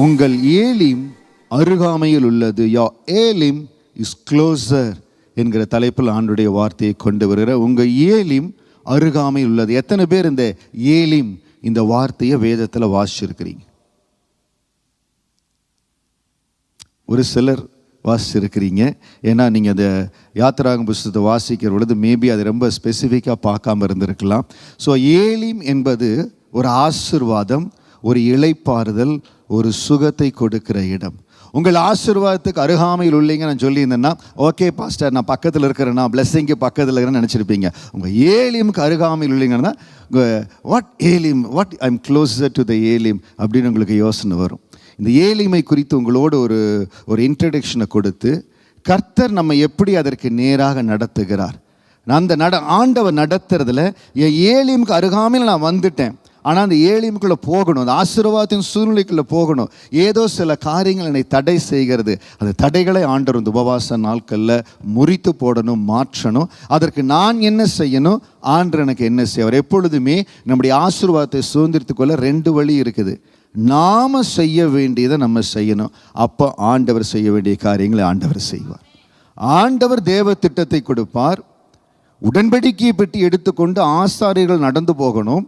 உங்கள் ஏலிம் அருகாமையில் உள்ளது. யோ ஏலிம் இஸ் க்ளோசர் என்கிற தலைப்பில் ஆண்டுடைய வார்த்தையை கொண்டு வருகிற உங்கள் ஏலிம் அருகாமையில் உள்ளது. எத்தனை பேர் இந்த ஏலிம் இந்த வார்த்தையை வேதத்தில் வாசிச்சிருக்கிறீங்க? ஒரு சிலர் வாசிச்சிருக்கிறீங்க. ஏன்னா நீங்கள் அந்த யாத்திராகம புஸ்தகத்தை வாசிக்கிற பொழுது மேபி அது ரொம்ப ஸ்பெசிஃபிக்காக பார்க்காம இருந்திருக்கலாம். ஸோ ஏலிம் என்பது ஒரு ஆசீர்வாதம், ஒரு இளைப்பாறுதல், ஒரு சுகத்தை கொடுக்கிற இடம். உங்கள் ஆசீர்வாதத்துக்கு அருகாமையில் உள்ளீங்க நான் சொல்லியிருந்தேன்னா, ஓகே பாஸ்டர் நான் பக்கத்தில் இருக்கிறேன்னா, பிளெஸ்ஸிங்க்கு பக்கத்தில் இருக்கிறேன்னு நினச்சிருப்பீங்க. உங்கள் ஏலிமுக்கு அருகாமையில் உள்ளீங்கன்னா what Elim, what I am closer to the Elim அப்படின்னு உங்களுக்கு யோசனை வரும். இந்த ஏலிமை குறித்து உங்களோடு ஒரு இன்ட்ரடக்ஷனை கொடுத்து கர்த்தர் நம்ம எப்படி அதற்கு நேராக நடத்துகிறார். நான் அந்த ஆண்டவர் நடத்துறதுல என் ஏலிமுக்கு அருகாமையில் நான் வந்துட்டேன். ஆனால் அந்த ஏலிமுக்குள்ளே போகணும், அந்த ஆசீர்வாதத்தின் சூழ்நிலைக்குள்ளே போகணும். ஏதோ சில காரியங்கள் என்னை தடை செய்கிறது. அந்த தடைகளை ஆண்டவர் இந்த உபவாச நாட்களில் முறித்து போடணும், மாற்றணும். அதற்கு நான் என்ன செய்யணும், ஆண்டவர் எனக்கு என்ன செய்வார்? எப்பொழுதுமே நம்முடைய ஆசீர்வாதத்தை சுதந்திரத்துக்குள்ள 2 வழி இருக்குது. நாம் செய்ய வேண்டியதை நம்ம செய்யணும். அப்போ ஆண்டவர் செய்ய வேண்டிய காரியங்களை ஆண்டவர் செய்வார். ஆண்டவர் தேவ திட்டத்தை கொடுப்பார். உடன்படிக்கையை பற்றி எடுத்துக்கொண்டு ஆசாரியர்கள் நடந்து போகணும்.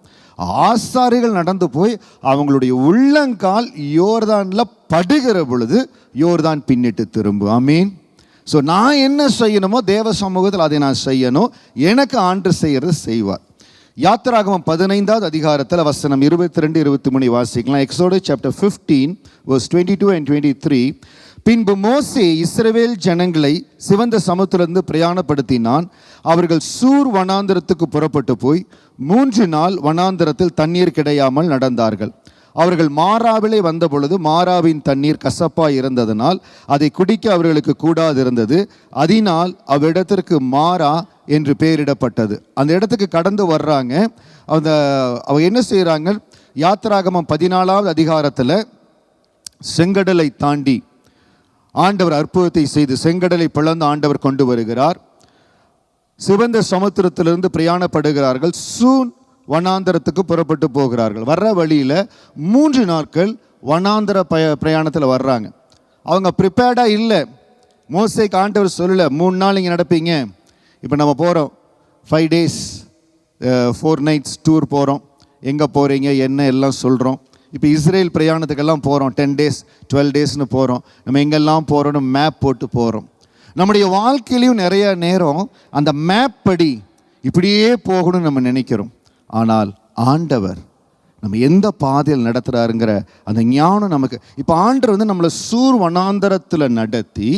ஆசாரிகள் நடந்து போய் அவங்களுடைய உள்ளங்கால் யோர்தானில் படுகிற பொழுது யோர்தான் பின்னிட்டு திரும்பும். ஆமீன். ஸோ நான் என்ன செய்யணுமோ தேவ சமூகத்தில் அதை நான் செய்யணும். எனக்கு ஆண்டவர் செய்கிறது செய்வார். யாத்திராகமம் 15வது அதிகாரத்தில் வசனம் 22, 23 வாசிக்கலாம். Exodus chapter 15 verse 22 and 23. பின்பு மோசே இஸ்ரவேல் ஜனங்களை சிவந்த சமுத்திரத்திலிருந்து பிரயாணப்படுத்தினான். அவர்கள் சூர் வனாந்திரத்துக்கு புறப்பட்டு போய் 3 நாள் வனாந்திரத்தில் தண்ணீர் கிடையாமல் நடந்தார்கள். அவர்கள் மாராவிலே வந்த பொழுது மாராவின் தண்ணீர் கசப்பாய் இருந்ததனால் அதை குடிக்க அவர்களுக்கு கூடாதிருந்தது. அதனால் அவ்விடத்திற்கு மாரா என்று பெயரிடப்பட்டது. அந்த இடத்துக்கு கடந்து வர்றாங்க. அவங்க என்ன செய்கிறாங்க? யாத்திராகமம் 14வது அதிகாரத்தில் செங்கடலை தாண்டி ஆண்டவர் அற்புதத்தை செய்து செங்கடலை பிளந்து ஆண்டவர் கொண்டு வருகிறார். சிவந்த சமுத்திரத்திலிருந்து பிரயாணப்படுகிறார்கள். சூன் வனாந்தரத்துக்கு புறப்பட்டு போகிறார்கள். வர்ற வழியில் 3 நாட்கள் வனாந்தர பிரயாணத்தில் வர்றாங்க. அவங்க ப்ரிப்பேர்டாக இல்லை. மோசேக்கு ஆண்டவர் சொல்லலை 3 நாள் இங்கே நடப்பீங்க. இப்போ நம்ம போகிறோம் 5 days 4 nights டூர் போகிறோம். எங்கே போகிறீங்க என்ன எல்லாம் சொல்கிறோம். இப்போ இஸ்ரேல் பிரயாணத்துக்கெல்லாம் போகிறோம். 10 days 12 daysனு போகிறோம். நம்ம எங்கெல்லாம் போகிறோன்னு மேப் போட்டு போகிறோம். நம்முடைய வாழ்க்கையிலையும் நிறைய நேரம் அந்த மேப் படி இப்படியே போகணும்னு நம்ம நினைக்கிறோம். ஆனால் ஆண்டவர் நம்ம எந்த பாதையில் நடத்துகிறாருங்கிற அந்த ஞானம் நமக்கு. இப்போ ஆண்டவர் நம்மளை சூர் வனாந்தரத்தில் நடத்தி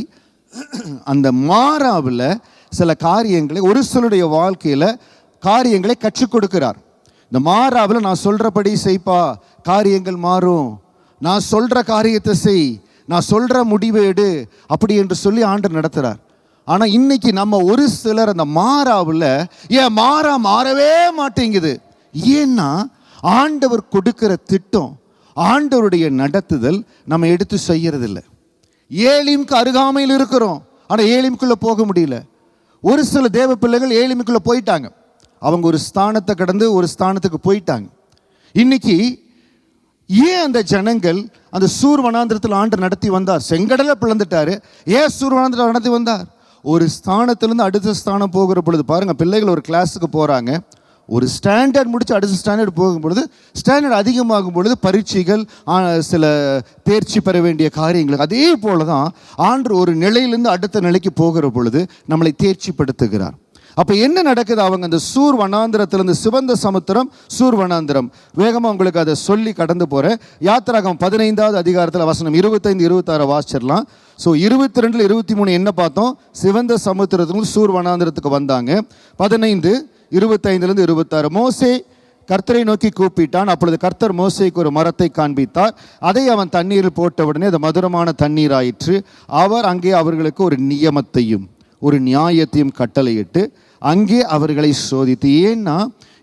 அந்த மாராவில் சில காரியங்களை ஒரு சிலருடைய வாழ்க்கையில் காரியங்களை கற்றுக் கொடுக்கிறார். இந்த மாராவில் நான் சொல்கிறபடி செய்ப்பா, காரியங்கள் மாறும். நான் சொல்கிற காரியத்தை செய், நான் சொல்கிற முடிவை எடு, அப்படி என்று சொல்லி ஆண்டவர் நடத்துகிறார். ஆனால் இன்னைக்கு நம்ம ஒரு சிலர் அந்த மாறாவில் ஏன் மாறவே மாட்டேங்குது. ஏன்னா ஆண்டவர் கொடுக்கிற திட்டம், ஆண்டவருடைய நடத்துதல் நம்ம எடுத்து செய்யறதில்லை. ஏலிமுக்கு அருகாமையில் இருக்கிறோம், ஆனால் ஏலிமுக்குள்ளே போக முடியல. ஒரு சில தேவ பிள்ளைகள் ஏலிமுக்குள்ளே போயிட்டாங்க. அவங்க ஒரு ஸ்தானத்தை கடந்து ஒரு ஸ்தானத்துக்கு போயிட்டாங்க. இன்னைக்கு ஏன் அந்த ஜனங்கள் அந்த சூர் வனாந்திரத்தில் ஆண்டு நடத்தி வந்தார்? செங்கடலை பிளந்துட்டாரு. ஏன் சூர் வனாந்திரத்தில் நடத்தி வந்தார்? ஒரு ஸ்தானத்திலேருந்து அடுத்த ஸ்தானம் போகிற பொழுது பாருங்கள், பிள்ளைகள் ஒரு கிளாஸுக்கு போகிறாங்க. ஒரு ஸ்டாண்டர்ட் முடித்து அடுத்த ஸ்டாண்டர்ட் போகும் பொழுது, ஸ்டாண்டர்ட் அதிகமாகும் பொழுது பரீட்சைகள், சில தேர்ச்சி பெற வேண்டிய காரியங்கள். அதே போல தான் ஆண்டு ஒரு நிலையிலேருந்து அடுத்த நிலைக்கு போகிற பொழுது நம்மளை தேர்ச்சிப்படுத்துகிறார். அப்போ என்ன நடக்குது? அவங்க அந்த சூர் வனாந்திரத்திலிருந்து சிவந்த சமுத்திரம் சூர் வனாந்திரம், வேகமாக உங்களுக்கு அதை சொல்லி கடந்து போகிறேன். யாத்திராகமம் 15வது அதிகாரத்தில் வசனம் 25, 26 வாசிச்சிடலாம். ஸோ 22, 23 என்ன பார்த்தோம்? சிவந்த சமுத்திரத்துக்கு சூர் வனாந்திரத்துக்கு வந்தாங்க. 15, 25லேருந்து 26 மோசே கர்த்தரை நோக்கி கூப்பிட்டான். அப்பொழுது கர்த்தர் மோசேக்கு ஒரு மரத்தை காண்பித்தார். அதை அவன் தண்ணீரில் போட்ட உடனே அது மதுரமான தண்ணீர் ஆயிற்று. அவர் அங்கே அவர்களுக்கு ஒரு நியமத்தையும் ஒரு நியாயத்தையும் கட்டளையிட்டு அங்கே அவர்களை சோதித்து. ஏன்னா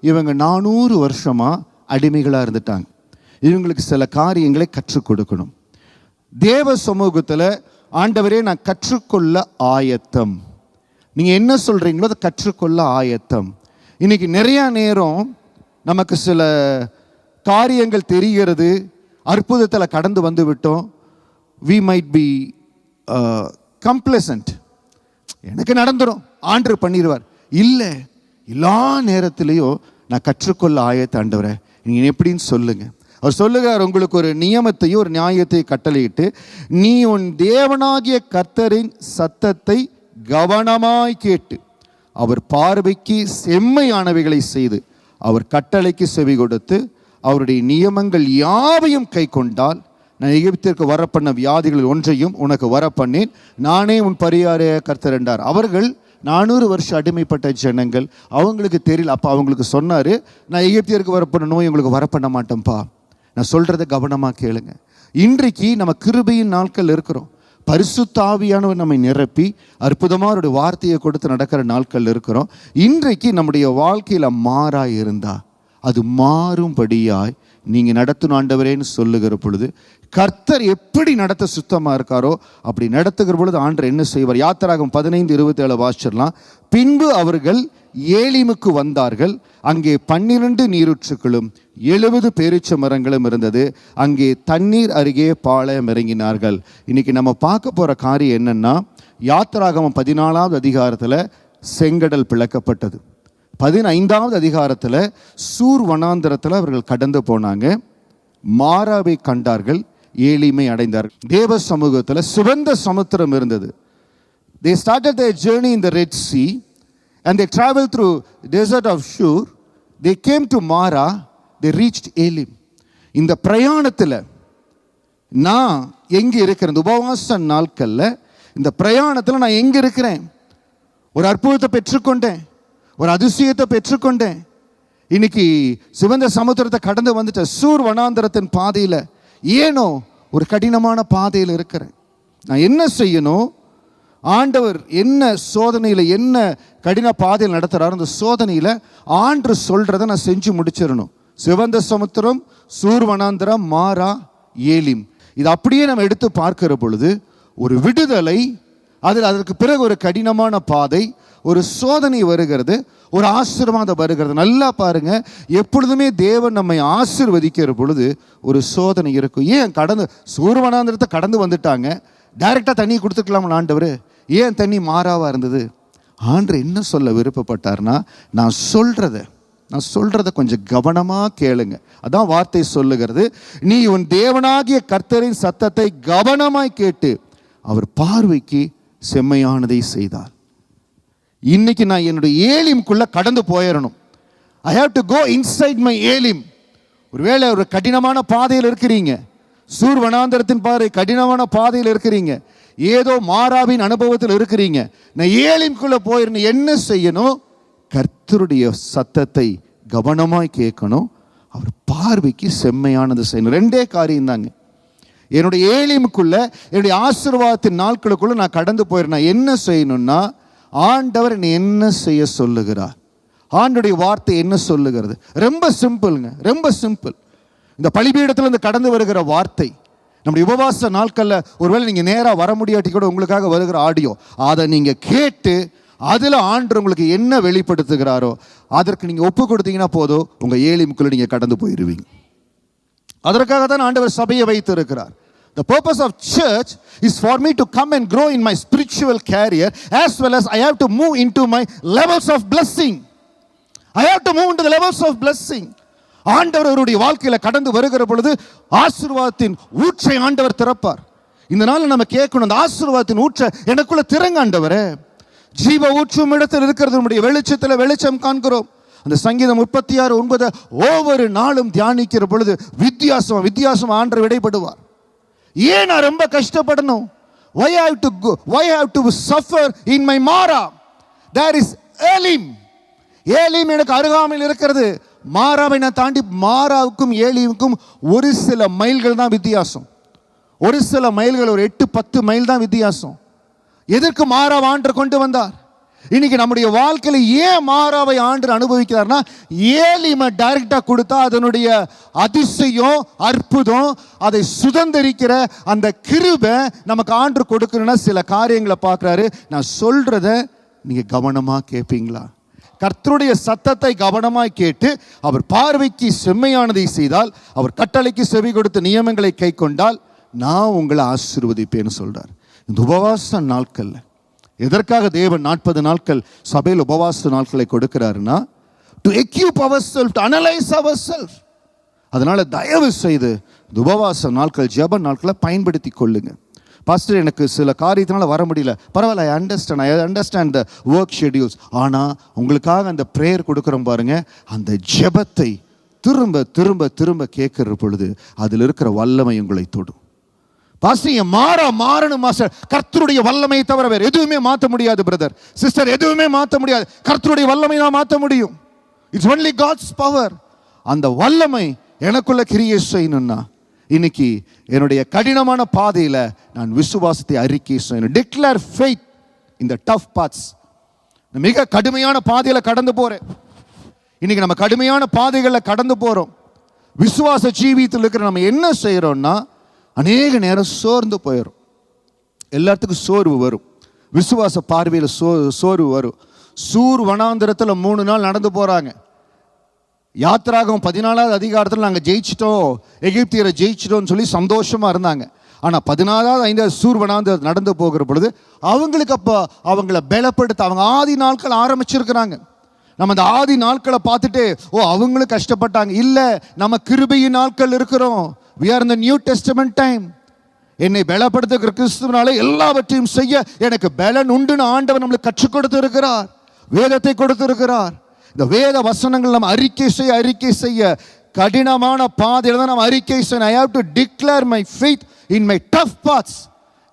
இவங்க 400 வருஷமாக அடிமைகளாக இருந்துட்டாங்க. இவங்களுக்கு சில காரியங்களை கற்றுக் கொடுக்கணும். தேவ சமூகத்தில் ஆண்டவரே நான் கற்றுக்கொள்ள ஆயத்தம், நீங்கள் என்ன சொல்கிறீங்களோ அதை கற்றுக்கொள்ள ஆயத்தம். இன்றைக்கி நிறையா நேரம் நமக்கு சில காரியங்கள் தெரிகிறது, அற்புதத்தில் கடந்து வந்து விட்டோம். we might be complacent. எனக்கு நடந்துடும், ஆண்டவர் பண்ணிடுவார். இல்லை, எல்லா நேரத்திலையும் நான் கற்றுக்கொள்ள ஆயத்த ஆண்டவரே நீங்கள் எப்படின்னு சொல்லுங்க. அவர் சொல்லுகிறார், உங்களுக்கு ஒரு நியமத்தையும் ஒரு நியாயத்தையும் கட்டளையிட்டு, நீ உன் தேவனாகிய கர்த்தரின் சத்தத்தை கவனமாய் கேட்டு அவர் பார்வைக்கு செம்மையானவைகளை செய்து அவர் கட்டளைக்கு செவி கொடுத்து அவருடைய நியமங்கள் யாவையும் கை கொண்டால், நான் எகிப்திற்கு வரப்பண்ண வியாதிகளில் ஒன்றையும் உனக்கு வரப்பண்ணேன், நானே உன் பரிகார கர்த்தர் என்றார். அவர்கள் 400 வருஷம் அடிமைப்பட்ட ஜனங்கள், அவங்களுக்கு தெரியல. அப்போ அவங்களுக்கு சொன்னார், நான் எகிப்தியருக்கு வரப்பண்ண நோய் உங்களுக்கு வரப்பண்ண மாட்டேன்ப்பா, நான் சொல்கிறத கவனமாக கேளுங்க. இன்றைக்கு நம்ம கிருபையின் நாட்கள் இருக்கிறோம். பரிசுத்த ஆவியானவர் நம்மை நிரப்பி அற்புதமாக அவருடைய வார்த்தையை கொடுத்து நடக்கிற நாட்கள் இருக்கிறோம். இன்றைக்கு நம்முடைய வாழ்க்கையில் மாறாய் இருந்தால் அது மாறும்படியாய் நீங்கள் நடத்தணும் ஆண்டவரேன்னு சொல்லுகிற பொழுது, கர்த்தர் எப்படி நடத்த சுத்தமாக இருக்காரோ அப்படி நடத்துகிற பொழுது ஆண்டவர் என்ன செய்வார்? யாத்திராகமம் 15:27 வாசிச்சிடலாம். பின்பு அவர்கள் ஏலிமுக்கு வந்தார்கள். அங்கே 12 நீரூற்றுகளும் 70 பேரீச்ச மரங்களும் இருந்தது. அங்கே தண்ணீர் அருகே பாளையம் இறங்கினார்கள். இன்னைக்கு நம்ம பார்க்க போகிற காரியம் என்னன்னா, யாத்திராகமம் 14வது அதிகாரத்தில் செங்கடல் பிளக்கப்பட்டது. 15வது அதிகாரத்தில் சூர் வனாந்தரத்தில் அவர்கள் கடந்து போனாங்க. மாராவை கண்டார்கள், ஏலிமை அடைந்தார்கள். தேவ சமூகத்தில் சிவந்த சமுத்திரம் இருந்தது. They started their journey in the Red Sea and they traveled through desert of Shur. They came to Mara, they reached Elim. இந்த பிரயாணத்தில் நான் எங்கே இருக்கிறேன்? உபவாச நாட்களில் இந்த பிரயாணத்தில் நான் எங்கே இருக்கிறேன்? ஒரு அற்புதத்தை பெற்றுக்கொண்டேன், ஒரு அதிசயத்தை பெற்றுக்கொண்டேன். இன்னைக்கு சிவந்த சமுத்திரத்தை கடந்து வந்துட்டேன். சூர் வனாந்தரத்தின் பாதையில் ஏனோ ஒரு கடினமான பாதையில் இருக்கிறேன். நான் என்ன செய்யணும்? ஆண்டவர் என்ன சோதனையில், என்ன கடின பாதையில் நடத்துகிறார், அந்த சோதனையில் ஆண்டு சொல்கிறத நான் செஞ்சு முடிச்சிடணும். சிவந்த சமுத்திரம், சூர் வனாந்தரம், மாரா, ஏலிம், இது அப்படியே நம்ம எடுத்து பார்க்கிற பொழுது ஒரு விடுதலை, அதில் அதற்கு பிறகு ஒரு கடினமான பாதை, ஒரு சோதனை வருகிறது, ஒரு ஆசீர்வாதம் வருகிறது. நல்லா பாருங்க, எப்பொழுதுமே தேவன் நம்மை ஆசீர்வதிக்கிற பொழுது ஒரு சோதனை இருக்கும். ஏன் கடந்து சூர்வனாந்திரத்தை கடந்து வந்துட்டாங்க, டைரெக்டாக தண்ணி கொடுத்துக்கலாம்னு ஆண்டவர், ஏன் தண்ணி மாறாவாக இருந்தது? ஆண்டவர் என்ன சொல்ல விருப்பப்பட்டார்னா, நான் சொல்கிறத கொஞ்சம் கவனமாக கேளுங்க. அதான் வார்த்தை சொல்லுகிறது, நீ உன் தேவனாகிய கர்த்தரின் சத்தத்தை கவனமாய் கேட்டு அவர் பார்வைக்கு செம்மையானதை செய்தார். இன்னைக்கு நான் என்னுடைய ஏலிம்குள்ள கடந்து போயிடணும். I have to go inside my Elim. ஒருவேளை ஒரு கடினமான பாதையில் இருக்கிறீங்க, சூர் வனாந்தரத்தின் பாதை கடினமான பாதையில் இருக்கிறீங்க, ஏதோ மாராவின் அனுபவத்தில் இருக்கிறீங்க, நான் ஏலிம்குள்ள போயிடணும். என்ன செய்யணும்? கர்த்தருடைய சத்தத்தை கவனமாய் கேட்கணும், அவர் பார்வைக்கு செம்மையானது செய்யணும். 2 காரியம் தாங்க. என்னுடைய ஏலிமுக்குள்ள, என்னுடைய ஆசீர்வாதத்தின் நாட்களுக்குள்ள நான் கடந்து போயிடணும். என்ன செய்யணும்னா, ஆண்டவர் என்னை என்ன செய்ய சொல்லுகிறார், ஆண்டவருடைய வார்த்தை என்ன சொல்லுகிறது? ரொம்ப சிம்பிள்ங்க, ரொம்ப சிம்பிள். இந்த பலிபீடத்தில் இருந்து கடந்து வருகிற வார்த்தை, நம்முடைய உபவாச நாட்களில் ஒருவேளை நீங்கள் நேராக வர முடியாட்டி கூட உங்களுக்காக வருகிற ஆடியோ, அதை நீங்கள் கேட்டு அதில் ஆண்டவர் உங்களுக்கு என்ன வெளிப்படுத்துகிறாரோ அதற்கு நீங்கள் ஒப்பு கொடுத்தீங்கன்னா போதும், உங்கள் ஏலிமுக்குள்ள நீங்கள் கடந்து போயிடுவீங்க. அதற்காக தான் ஆண்டவர் சபையை வைத்து இருக்கிறார். The purpose of church is for me to come and grow in my spiritual career, as well as I have to move into my levels of blessing. I have to move into the levels of blessing. ஆண்டவர் அவருடைய வாழ்க்கையில் கடந்து வருகிற பொழுது ஆசீர்வாதத்தின் ஊற்றை ஆண்டவர் திறப்பார். இந்த நாள் நம்ம கேட்கணும், அந்த ஆசீர்வாதத்தின் ஊற்றை எனக்குள்ள திறங்க ஆண்டவரே. ஜீவ ஊற்றும் இடத்தில் இருக்கிறது, நம்முடைய வெளிச்சத்தில் வெளிச்சம் காண்கிறோம். அந்த சங்கீதம் 36:9 ஒவ்வொரு நாளும் தியானிக்கிற பொழுது வித்தியாசம் ஆண்டவர் விடைபடுவார். ஏன் நான் ரொம்ப கஷ்டப்படணும்? Why I have to suffer in my Mara? There is Elim. Elim எனக்கு அருகாமையில் இருக்கிறது. மாராவை நான் தாண்டி, மாராவுக்கும் ஏலிமுக்கும் ஒரு சில மைல்கள் தான் வித்தியாசம். ஒரு சில மைல்கள், ஒரு 8-10 மைல் தான் வித்தியாசம். எதற்கு மாராவை ஆண்டவர் கொண்டு வந்தார்? இன்னைக்கு நம்முடைய வாழ்க்கையில் ஏன் மாராவை ஆண்டவர் அனுபவிக்கிறார்னா, ஏலிமை டைரக்டாக கொடுத்தா அதனுடைய அதிசயம், அற்புதம், அதை சுதந்திரிக்கிற அந்த கிருபை நமக்கு ஆண்டவர் கொடுக்கணும்னா சில காரியங்களை பார்க்குறாரு. நான் சொல்கிறத நீங்கள் கவனமாக கேட்பீங்களா? கர்த்தருடைய சத்தத்தை கவனமாய் கேட்டு அவர் பார்வைக்கு செம்மையானதை செய்தால், அவர் கட்டளைக்கு செவி கொடுத்து நியமங்களை கை கொண்டால் நான் உங்களை ஆசீர்வதிப்பேன்னு சொல்றார். இந்த உபவாச நாட்கள்ல எதற்காக தேவன் 40 நாட்கள் சபையில் உபவாச நாட்களை கொடுக்கிறாருன்னா, to equip ourselves, to analyse ourselves. அதனால தயவு செய்து இந்த உபவாச நாட்கள், ஜெப நாட்களை பயன்படுத்தி கொள்ளுங்க. பாஸ்டர், எனக்கு சில காரியத்தினால வர முடியல, பரவாயில்ல, I understand the work schedules. ஆனால் உங்களுக்காக அந்த ப்ரேயர் கொடுக்குறோம் பாருங்க, அந்த ஜெபத்தை திரும்ப திரும்ப திரும்ப கேட்கிற பொழுது அதில் இருக்கிற வல்லமை உங்களை தொடும். பாஸ்டர், மாறணும் மாஸ்டர். கர்த்தருடைய வல்லமையை தவிர வேறு எதுவுமே மாற்ற முடியாது பிரதர், சிஸ்டர், எதுவுமே மாற்ற முடியாது. கர்த்தருடைய வல்லமை தான் மாற்ற முடியும். It's only God's power. அந்த வல்லமை எனக்குள்ள கிரியை செய்யணும்னா இன்னைக்கு என்னுடைய கடினமான பாதையில் நான் விசுவாசத்தை அறிக்கை செய்யணும். டிக்ளேர் ஃபெய்த் இன் த டஃப் பாத்ஸ். மிக கடுமையான பாதையில் கடந்து போறேன். இன்னைக்கு நம்ம கடுமையான பாதைகளில் கடந்து போறோம். விசுவாச ஜீவியத்தில் இருக்கிற நம்ம என்ன செய்யறோம்னா, அநேக நேரம் சோர்ந்து போயிடும். எல்லாத்துக்கும் சோர்வு வரும். விசுவாச பார்வையில் சோர்வு வரும். சூர் வனாந்திரத்தில் 3 நாள் நடந்து போறாங்க. யாத்திராகம் 14வது அதிகாரத்தில் நாங்கள் ஜெயிச்சிட்டோம், எகிப்தியரை ஜெயிச்சிட்டோம்னு சொல்லி சந்தோஷமா இருந்தாங்க. ஆனால் 14வது 5வது சூர் வனாந்திரம் நடந்து போகிற பொழுது அவங்களுக்கு அப்போ அவங்கள பலப்படுத்த அவங்க ஆதி நாட்கள் ஆரம்பிச்சிருக்கிறாங்க. நம்ம அந்த ஆதி நாட்களை பார்த்துட்டு அவங்களும் கஷ்டப்பட்டாங்க. இல்லை, நம்ம கிருபையின் நாட்கள் இருக்கிறோம். We are in the New Testament time. என்னை பலப்படுத்துகிற கிறிஸ்துவினாலே எல்லாவற்றையும் செய்ய எனக்கு பலன் உண்டுன்னு ஆண்டவர் நம்மளுக்கு கற்றுக் கொடுத்து இருக்கிறார், வேதத்தை கொடுத்திருக்கிறார். இந்த வேத வசனங்கள் நம்ம அறிக்கை செய்ய கடினமான பாதையில் தான் நம்ம அறிக்கை செய்யணும். I have to declare my faith in my tough paths.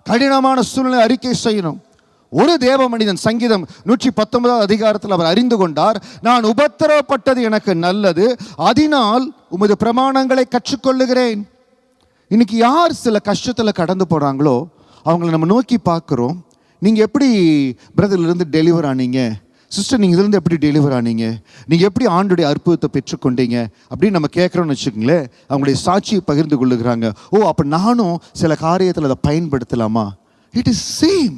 கடினமான சூழ்நிலை அறிக்கை செய்யணும். ஒரு தேவ மனிதன் சங்கீதம் 119வது அதிகாரத்தில் அவர் அறிந்து கொண்டார், நான் உபத்திரவப்பட்டது எனக்கு நல்லது, அதனால் உமது பிரமாணங்களை கற்றுக்கொள்ளுகிறேன். இன்னைக்கு யார் சில கஷ்டத்தில் கடந்து போகிறாங்களோ அவங்கள நம்ம நோக்கி பார்க்குறோம். நீங்கள் எப்படி பிரதர்லேருந்து டெலிவர் ஆனீங்க, சிஸ்டர் நீங்கள் இதுலேருந்து எப்படி டெலிவர் ஆனீங்க, நீங்கள் எப்படி ஆண்டுடைய அற்புதத்தை பெற்றுக்கொண்டீங்க அப்படின்னு நம்ம கேட்குறோன்னு வச்சுக்கோங்களேன். அவங்களுடைய சாட்சியை பகிர்ந்து கொள்ளுகிறாங்க. அப்போ நானும் சில காரியத்தில் அதை பயன்படுத்தலாமா? It is same.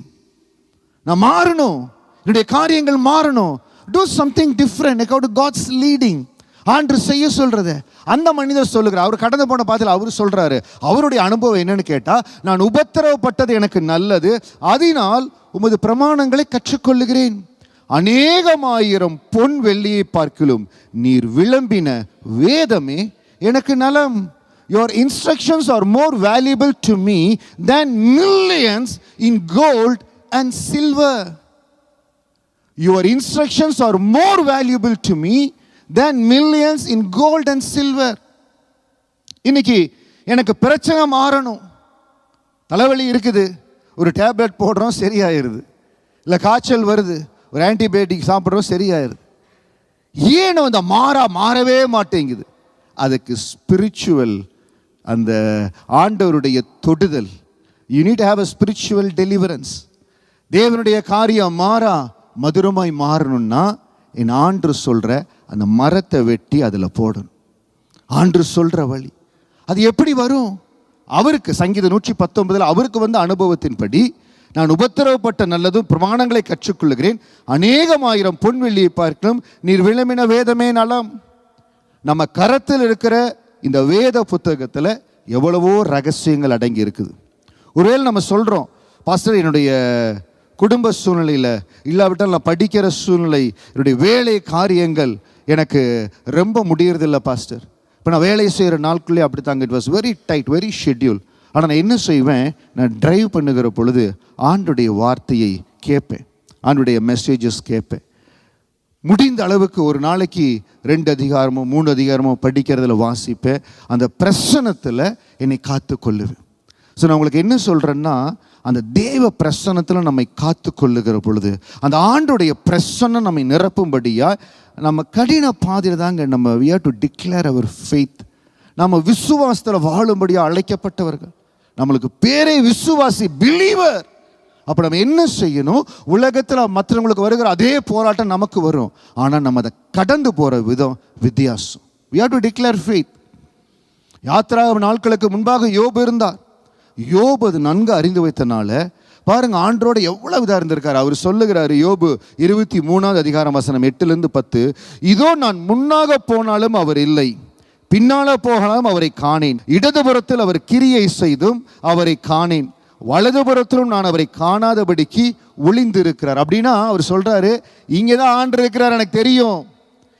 நான் மாறணும், என்னுடைய காரியங்கள் மாறணும். Do something different according to God's leading. ஆண்டு செய்ய சொல்றது அந்த மனிதர் சொல்லுகிறார். அவர் கடந்து போன பாதையில் அவர் சொல்றாரு, அவருடைய அனுபவம் என்னன்னு கேட்டா, நான் உபத்திரவப்பட்டது எனக்கு நல்லது, அதனால் உமது பிரமாணங்களை கற்றுக்கொள்ளுகிறேன். அநேகமாயிரம் பொன் வெள்ளியை பார்க்கிலும் நீர் விளம்பின வேதமே எனக்கு நலம். Your instructions are more valuable to me than millions in gold and silver. Your instructions are more valuable to me than millions in gold and silver. இன்னைக்கு எனக்கு பிரச்சனை மாறணும். தலைவலி இருக்குது, ஒரு டேப்லெட் போடுறோம் சரியாயிருது. இல்லை காய்ச்சல் வருது, ஒரு ஆன்டிபயோட்டிக் சாப்பிட்றோம் சரியாயிருது. ஏன் அந்த மாறவே மாட்டேங்குது? அதுக்கு ஸ்பிரிச்சுவல் அந்த ஆண்டவருடைய தொடுதல். You need to have a spiritual deliverance. தேவனுடைய காரியம் மதுரமாய் மாறணும்னா என் ஆண்டு சொல்ற அந்த மரத்தை வெட்டி அதில் போடணும். ஆண்டு சொல்ற வழி அது எப்படி வரும்? அவருக்கு சங்கீதம் 119 அவருக்கு வந்த அனுபவத்தின்படி, நான் உபத்திரவப்பட்ட நல்லதும் பிரமாணங்களை கற்றுக்கொள்ளுகிறேன், அநேகமாயிரம் பொன் வெள்ளியை பார்க்கணும், நீர் விளம்பின வேதமே நலம். நம்ம கரத்தில் இருக்கிற இந்த வேத புத்தகத்தில் எவ்வளவோ ரகசியங்கள் அடங்கி இருக்குது. ஒருவேளை நம்ம சொல்கிறோம், பாஸ்டர் என்னுடைய குடும்ப சூழ்நிலையில் இல்லாவிட்டால் நான் படிக்கிற சூழ்நிலை, என்னுடைய வேலை காரியங்கள் எனக்கு ரொம்ப முடியறதில்லை பாஸ்டர். இப்போ நான் வேலை செய்கிற நாட்களே அப்படி தாங்க, it was very tight, very schedule. ஆனால் நான் என்ன செய்வேன், நான் டிரைவ் பண்ணுகிற பொழுது ஆண்டுடைய வார்த்தையை கேட்பேன், ஆண்டுடைய மெசேஜஸ் கேட்பேன். முடிந்த அளவுக்கு ஒரு நாளைக்கு 2 அதிகாரமோ 3 அதிகாரமோ படிக்கிறதுல வாசிப்பேன். அந்த பிரசனத்தில் என்னை காத்து கொள்ளுவேன். ஸோ நான் உங்களுக்கு என்ன சொல்கிறேன்னா, அந்த தேவ பிரசன்னத்தில் நம்மை காத்து கொள்ளுகிற பொழுது அந்த ஆண்டுடைய பிரசன்னம் நம்மை நிரப்பும்படியா நம்ம கடின பாதையில் தாங்க நம்ம we have to declare our faith. நம்ம விசுவாசத்தில் வாழும்படியாக அழைக்கப்பட்டவர்கள். நம்மளுக்கு பேரே விசுவாசி, பிலீவர். அப்போ நம்ம என்ன செய்யணும்? உலகத்தில் மற்றவங்களுக்கு வருகிற அதே போராட்டம் நமக்கு வரும், ஆனால் நம்ம அதை கடந்து போகிற விதம் வித்தியாசம். we have to declare faith. யாத்திராக நாட்களுக்கு முன்பாக யோபு இருந்தார். யோபு அது நன்கு அறிந்து வைத்தனால பாருங்க, ஆண்டரோட எவ்வளவு இதா இருந்திருக்காரு. அவர் சொல்லுகிறாரு, யோபு 23 அதிகாரம் வசனம் 8-10, இதோ நான் முன்னாக போனாலும் அவர் இல்லை, பின்னால போகலாம் அவரை காணேன், இடதுபுறத்தில் அவர் கிரியை செய்தும் அவரை காணேன், வலதுபுறத்திலும் நான் அவரை காணாதபடிக்கு ஒளிந்து இருக்கிறார். அப்படின்னா அவர் சொல்றாரு, இங்கதான் ஆண்டு இருக்கிறார், எனக்கு தெரியும்,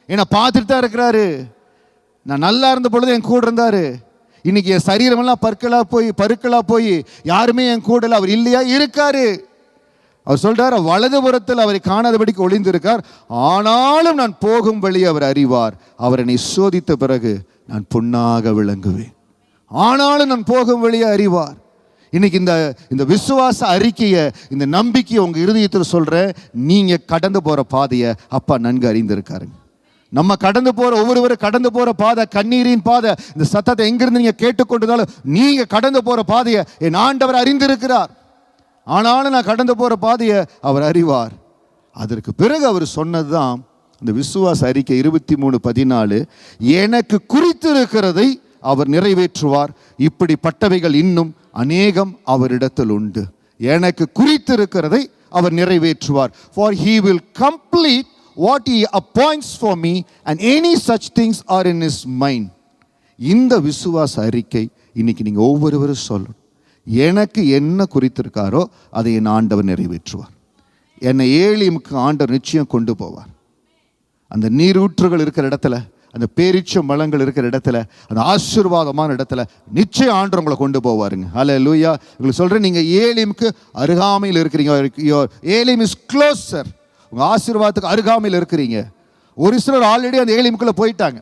என்னை பார்த்துட்டு தான் இருக்கிறாரு. நான் நல்லா இருந்த பொழுது என் கூட இருந்தாரு, இன்னைக்கு என் சரீரமெல்லாம் பருக்களா போய் யாருமே என் கூட இல்லை, அவர் இல்லையா? இருக்காரு. அவர் சொல்றாரு, வலதுபுறத்தில் அவரை காணாதபடிக்கு ஒளிந்திருக்கார், ஆனாலும் நான் போகும் வழி அவர் அறிவார், அவர் என்னை சோதித்த பிறகு நான் பொன்னாக விளங்குவேன். ஆனாலும் நான் போகும் வழியை அறிவார். இன்னைக்கு இந்த விசுவாச அறிக்கையை, இந்த நம்பிக்கையை உங்க இருதயத்தில் சொல்ற, நீங்க கடந்து போற பாதையை அப்பா நன்கு அறிந்திருக்காருங்க. நம்ம கடந்து போற ஒவ்வொருவரும் கடந்து போற பாதை கண்ணீரின் பாதை. இந்த சத்தத்தை எங்கிருந்து நீங்க கேட்டுக்கொண்டதாலும் நீங்க கடந்து போற பாதையை என் ஆண்டவர் அறிந்திருக்கிறார். ஆனாலும் நான் கடந்து போற பாதையை அவர் அறிவார். அதற்கு பிறகு அவர் சொன்னதுதான் இந்த விசுவாச அறிக்கை 23:14, எனக்கு குறித்திருக்கிறதை அவர் நிறைவேற்றுவார், இப்படிப்பட்டவைகள் இன்னும் அநேகம் அவரிடத்தில் உண்டு. எனக்கு குறித்திருக்கிறதை அவர் நிறைவேற்றுவார். For he will complete what he appoints for me and any such things are in his mind. இந்த விசுவாச அறிக்கை இன்னைக்கு நீங்க ஒவ்வொருவரும் சொல்லணும். எனக்கு என்ன குறித்திருக்காரோ அதை என் ஆண்டவர் நிறைவேற்றுவார். என்னை ஏலிமுக்கு ஆண்டவர் நிச்சயம் கொண்டு போவார். அந்த நீரூற்றுகள் இருக்கிற இடத்துல, அந்த பேரிச்ச மலங்கள் இருக்கிற இடத்துல, அந்த ஆசீர்வாதமான இடத்துல நிச்சயம் ஆண்டவர் உங்களை கொண்டு போவாருங்க. ஹல்லேலூயா. உங்களுக்கு சொல்றேன், நீங்க ஏலிமுக்கு அருகாமையில் இருக்கிறீங்க. Elim is closer. உங்க ஆசீர்வாதத்துக்கு அருகாமையில் இருக்கிறீங்க. ஒரு சிலர் ஆல்ரெடி அந்த ஏலிமுக்குள்ள போயிட்டாங்க.